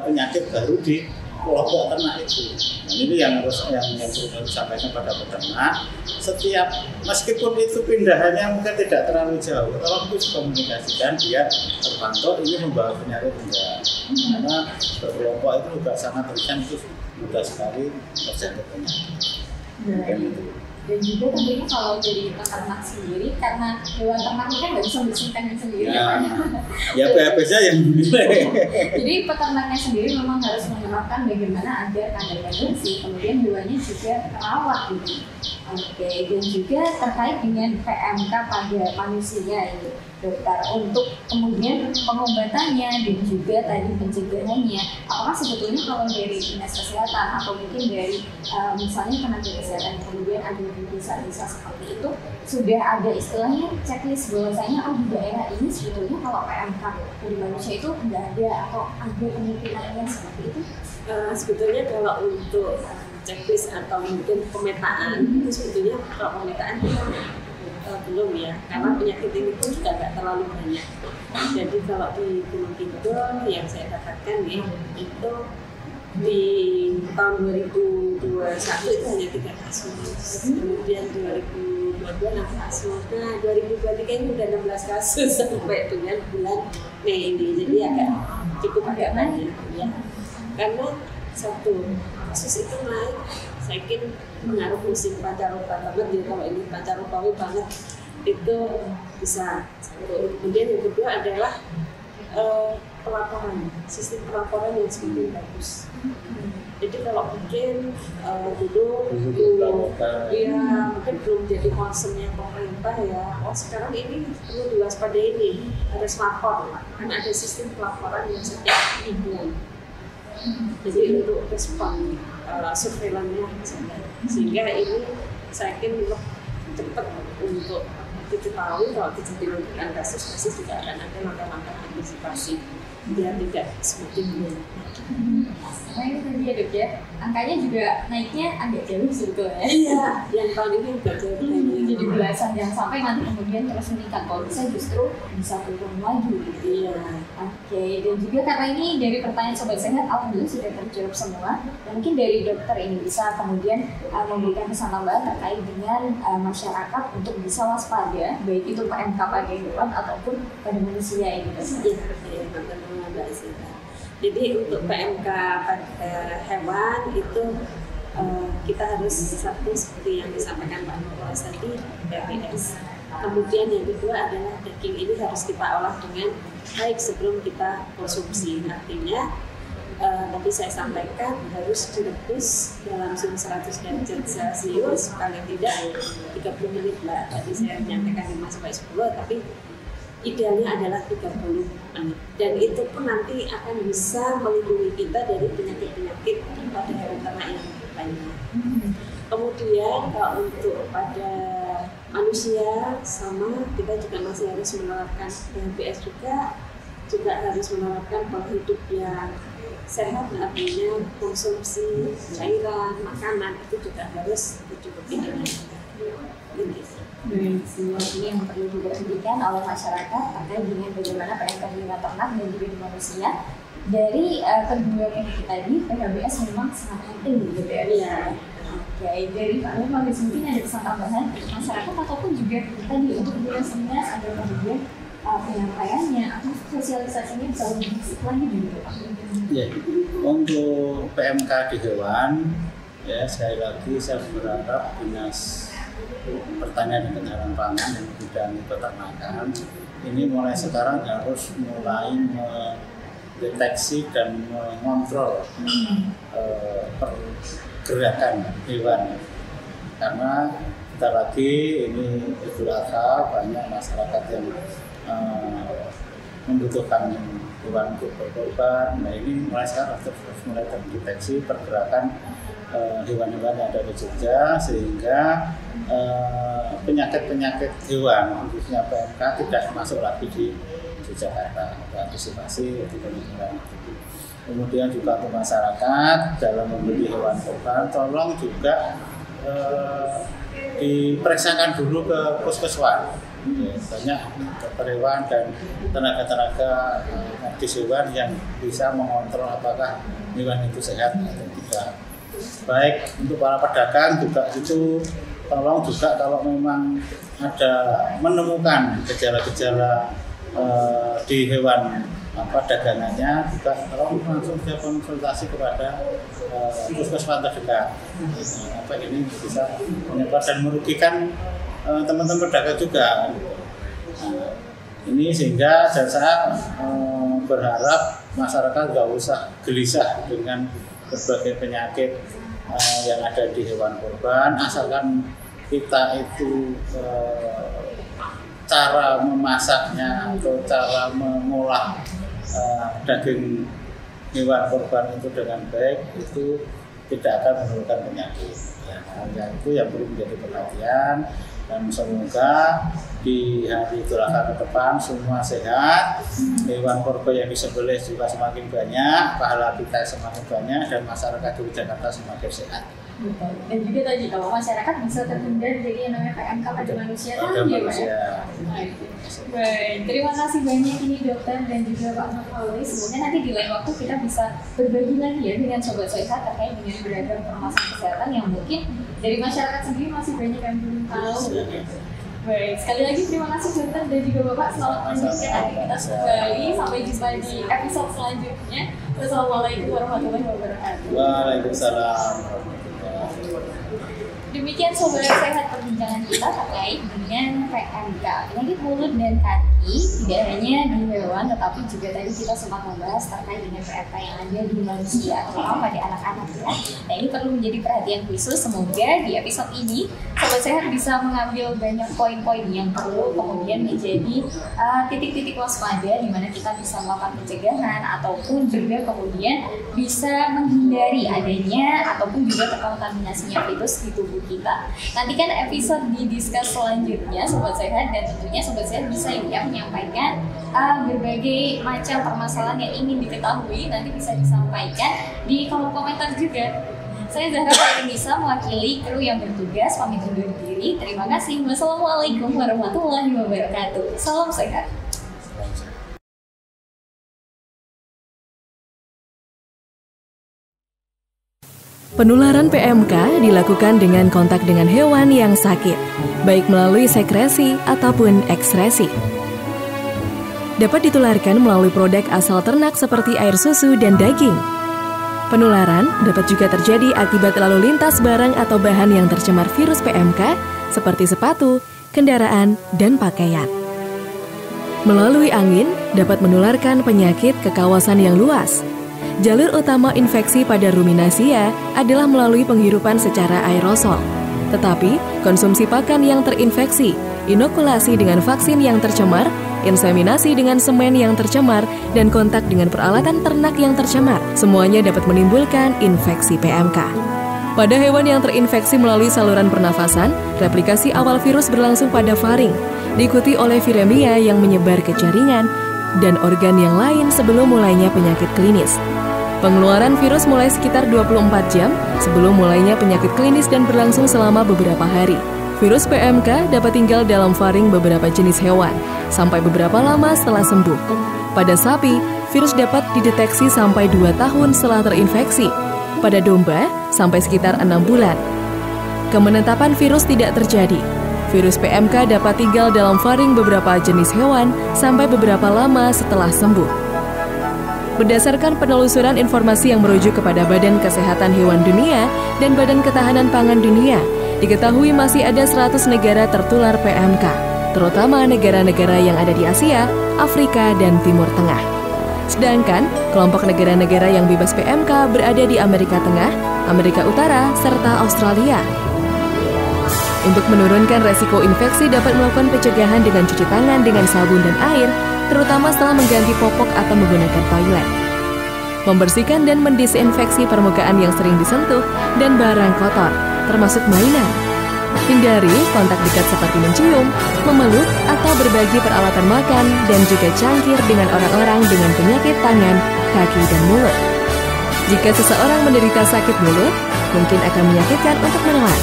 penyakit baru di kelompok ternak itu. Nah, ini yang perlu disampaikan pada peternak. Setiap meskipun itu pindahannya mungkin tidak terlalu jauh, tolong itu dikomunikasikan biar terpantau ini membawa penyakit enggak. Karena berkelompok itu juga sangat riskan, itu mudah sekali terjadi penyakit.
Dan juga tentunya kalau dari peternak sendiri, karena hewan ternak kan nggak bisa membersihkan sendiri
ya PHBS-nya yang dinilai.
Jadi peternaknya sendiri memang harus menerapkan bagaimana agar kandangnya bersih, kemudian hewannya juga terawat gitu. Oke, dan juga terkait dengan PMK pada manusia ini, dokter, untuk kemudian pengobatannya dan juga tadi pencegahannya, apakah sebetulnya kalau dari dinas kesehatan atau mungkin dari misalnya tenaga kesehatan kemudian ada di desa-desa seperti itu sudah ada istilahnya checklist bahwasanya di daerah ini sebetulnya kalau PMK dari manusia itu tidak ada atau ada kemungkinannya seperti itu?
Sebetulnya kalau untuk checklist atau mungkin pemetaan itu sebetulnya kalau pemetaan belum ya, karena penyakit ini pun juga nggak terlalu banyak. Jadi kalau di Gunung Kidul yang saya dapatkan ya, itu di tahun 2021 itu hanya 3 kasus, kemudian 2022 6 kasus, nah 2023 ini udah 16 kasus sampai dengan bulan Mei ini, jadi agak banyak ya. Karena satu kasus itu naik, saya kira pengaruh musim pancaroba banget ya, kalau ini pancarobawi banget itu bisa. Kemudian yang kedua adalah pelaporan, sistem pelaporan yang semakin bagus. Jadi kalau mungkin dulu ya mungkin belum jadi concernnya pemerintah ya, sekarang ini perlu diwaspadai ini, harus lapor, kan ada sistem pelaporan yang setiap minggu. Jadi untuk respon surveillance-nya sehingga ini saya yakin cepat untuk diketahui kalau terjadi lonjakan kasus juga akan ada langkah-langkah antisipasi biar tidak semakin banyak.
Nah itu tadi ya dok ya, angkanya juga naiknya agak jauh sebetulnya.
Iya, yang tahun ini agak jauh.
Jadi belasan yang sampai nanti kemudian terus meningkat, kalau bisa justru bisa turun lagi.
Iya.
Oke, dan juga karena ini dari pertanyaan Sobat Sehat, alhamdulillah sudah terjawab semua. Dan mungkin dari dokter ini bisa kemudian memberikan pesan tambahan terkait dengan masyarakat untuk bisa waspada, baik itu PMK pada hewan ataupun pada manusia ini.
Jadi untuk PMK pada hewan itu kita harus satu seperti yang disampaikan Pak Nurholis tadi, PHBS. Kemudian yang kedua adalah daging ini harus kita olah dengan baik sebelum kita konsumsi. Artinya tadi saya sampaikan harus direbus dalam suhu 100 derajat Celcius paling tidak 30 menit lah. Tadi saya menyampaikan 5-10, tapi idealnya adalah 30 menit. Dan itu pun nanti akan bisa melindungi kita dari penyakit-penyakit pada hewan ternak yang lainnya. Kemudian kalau untuk pada manusia sama, kita juga masih harus menerapkan HBS juga harus menerapkan pola hidup yang sehat, artinya konsumsi cairan, makanan itu juga harus dicukupi dengan
ini yang perlu juga diperhatikan oleh masyarakat terkait dengan bagaimana PMK di hewan ternak dan juga di manusia. Dari kedua penyakit tadi, PHBS memang sangat penting gitu ya. Oke, dari Pak Nurul mungkin ada pesan tambahan masyarakat ataupun juga tadi untuk jelas-jelas agar kemudian penyampaiannya atau sosialisasinya bisa lebih masif lagi gitu Pak.
Ya, untuk PMK di hewan, ya sekali lagi saya berharap Dinas Pertanian dan Ketahanan Pangan dan Bidang Peternakan ini mulai sekarang harus mulai mendeteksi dan mengontrol pergerakan hewan, karena kita lagi ini Idul Adha, banyak masyarakat yang membutuhkan hewan untuk berkorban. Nah ini mulai sekarang harus mulai terdeteksi pergerakan hewan-hewan yang ada di Jogja, sehingga penyakit-penyakit hewan khususnya PMK tidak masuk lagi di Jakarta. Antisipasi di penyebaran itu. Kemudian juga untuk masyarakat dalam membeli hewan korban, tolong juga diperiksakan dulu ke puskeswan. Banyak dokter hewan dan tenaga-tenaga medis hewan yang bisa mengontrol apakah hewan itu sehat atau tidak. Baik untuk para pedagang juga itu tolong juga kalau memang ada menemukan gejala-gejala di hewan dagangannya, juga tolong langsung dia konsultasi kepada puskesmas terdekat. Apa ini bisa menyebar dan merugikan teman-teman pedagang juga. Nah, ini sehingga saya berharap masyarakat nggak usah gelisah dengan berbagai penyakit yang ada di hewan korban, asalkan kita itu cara memasaknya atau cara mengolah daging hewan korban itu dengan baik, itu tidak akan menimbulkan penyakit. Ya, itu yang perlu menjadi perhatian, dan semoga di hari Idul Adha ke depan semua sehat, hewan korban yang disembelih juga semakin banyak, pahala kita semakin banyak, dan masyarakat di Jakarta semakin sehat.
Dan juga tadi kalau masyarakat bisa terhindar dari yang namanya PMK pada manusia tadi ya Pak ya. Baik, terima kasih banyak ini dokter dan juga Pak Nurul. Semoga nanti di lain waktu kita bisa berbagi lagi ya dengan sobat sehat terkait dengan beragam permasalahan kesehatan yang mungkin dari masyarakat sendiri masih banyak yang belum tahu. Baik, sekali lagi terima kasih dokter dan juga Bapak, selamat melanjutkan aktivitas kembali. Sampai jumpa di episode selanjutnya. Wassalamualaikum warahmatullahi wabarakatuh.
Waalaikumsalam.
Demikian sobat sehat perbincangan kita terkait dengan PMK, penyakit mulut dan kaki, tidak hanya di hewan tetapi juga tadi kita sempat membahas terkait dengan PMK yang ada di manusia, terutama pada anak-anak ya. Nah ini perlu menjadi perhatian khusus. Semoga di episode ini sobat sehat bisa mengambil banyak poin-poin yang perlu kemudian menjadi titik-titik waspada di mana kita bisa melakukan pencegahan ataupun juga kemudian bisa menghindari adanya ataupun juga terkontaminasinya virus di tubuh kita. Nantikan episode di Discuss selanjutnya sobat sehat, dan tentunya sobat sehat bisa ya menyampaikan berbagai macam permasalahan yang ingin diketahui, nanti bisa disampaikan di kolom komentar juga. Saya Zahra Farinisa mewakili kru yang bertugas pamit undur diri. Terima kasih. Wassalamualaikum warahmatullahi wabarakatuh. Salam sehat.
Penularan PMK dilakukan dengan kontak dengan hewan yang sakit, baik melalui sekresi ataupun ekskresi. Dapat ditularkan melalui produk asal ternak seperti air susu dan daging. Penularan dapat juga terjadi akibat lalu lintas barang atau bahan yang tercemar virus PMK seperti sepatu, kendaraan, dan pakaian. Melalui angin dapat menularkan penyakit ke kawasan yang luas. Jalur utama infeksi pada ruminasia adalah melalui penghirupan secara aerosol. Tetapi, konsumsi pakan yang terinfeksi, inokulasi dengan vaksin yang tercemar, inseminasi dengan semen yang tercemar, dan kontak dengan peralatan ternak yang tercemar. Semuanya dapat menimbulkan infeksi PMK. Pada hewan yang terinfeksi melalui saluran pernafasan, replikasi awal virus berlangsung pada faring, diikuti oleh viremia yang menyebar ke jaringan dan organ yang lain sebelum mulainya penyakit klinis. Pengeluaran virus mulai sekitar 24 jam sebelum mulainya penyakit klinis dan berlangsung selama beberapa hari. Virus PMK dapat tinggal dalam faring beberapa jenis hewan sampai beberapa lama setelah sembuh. Pada sapi, virus dapat dideteksi sampai 2 tahun setelah terinfeksi. Pada domba, sampai sekitar 6 bulan. Kemenetapan virus tidak terjadi. Virus PMK dapat tinggal dalam faring beberapa jenis hewan sampai beberapa lama setelah sembuh. Berdasarkan penelusuran informasi yang merujuk kepada Badan Kesehatan Hewan Dunia dan Badan Ketahanan Pangan Dunia, diketahui masih ada 100 negara tertular PMK, terutama negara-negara yang ada di Asia, Afrika, dan Timur Tengah. Sedangkan kelompok negara-negara yang bebas PMK berada di Amerika Tengah, Amerika Utara, serta Australia. Untuk menurunkan resiko infeksi dapat melakukan pencegahan dengan cuci tangan dengan sabun dan air, terutama setelah mengganti popok atau menggunakan toilet. Membersihkan dan mendisinfeksi permukaan yang sering disentuh dan barang kotor, termasuk mainan. Hindari kontak dekat seperti mencium, memeluk, atau berbagi peralatan makan dan juga cangkir dengan orang-orang dengan penyakit tangan, kaki, dan mulut. Jika seseorang menderita sakit mulut, mungkin akan menyakitkan untuk menelan.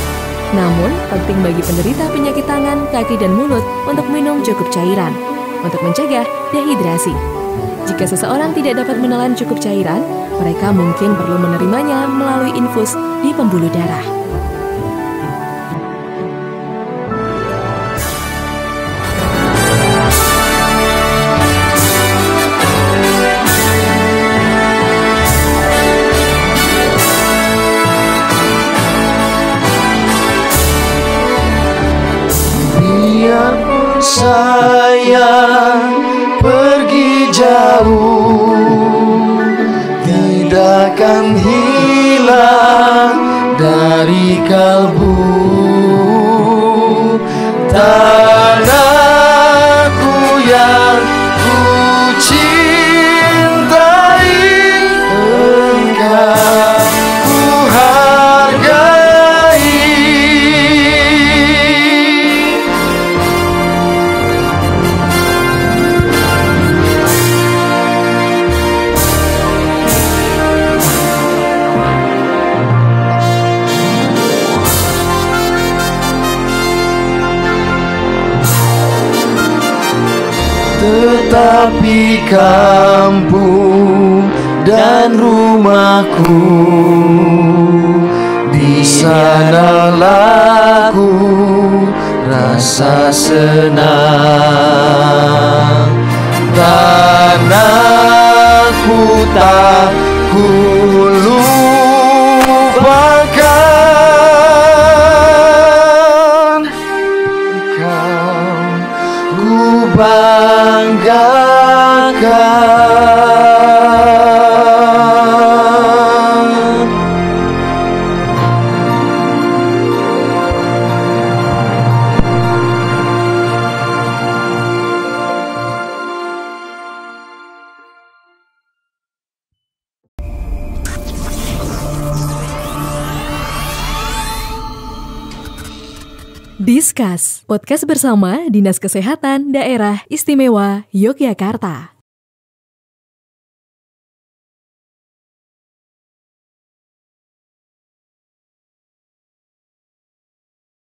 Namun, penting bagi penderita penyakit tangan, kaki, dan mulut untuk minum cukup cairan untuk mencegah dehidrasi. Jika seseorang tidak dapat menelan cukup cairan, mereka mungkin perlu menerimanya melalui infus di pembuluh darah.
Biarpun saya pergi jauh, tidak akan hilang dari kalbu. Tanahku yang ku cintai, engkau ku hargai. Tetapi kampung dan rumahku, di sanalah ku rasa senang. Tanahku tak ku lupakan, engkau ku banggakan.
Discuss, podcast bersama Dinas Kesehatan Daerah Istimewa Yogyakarta.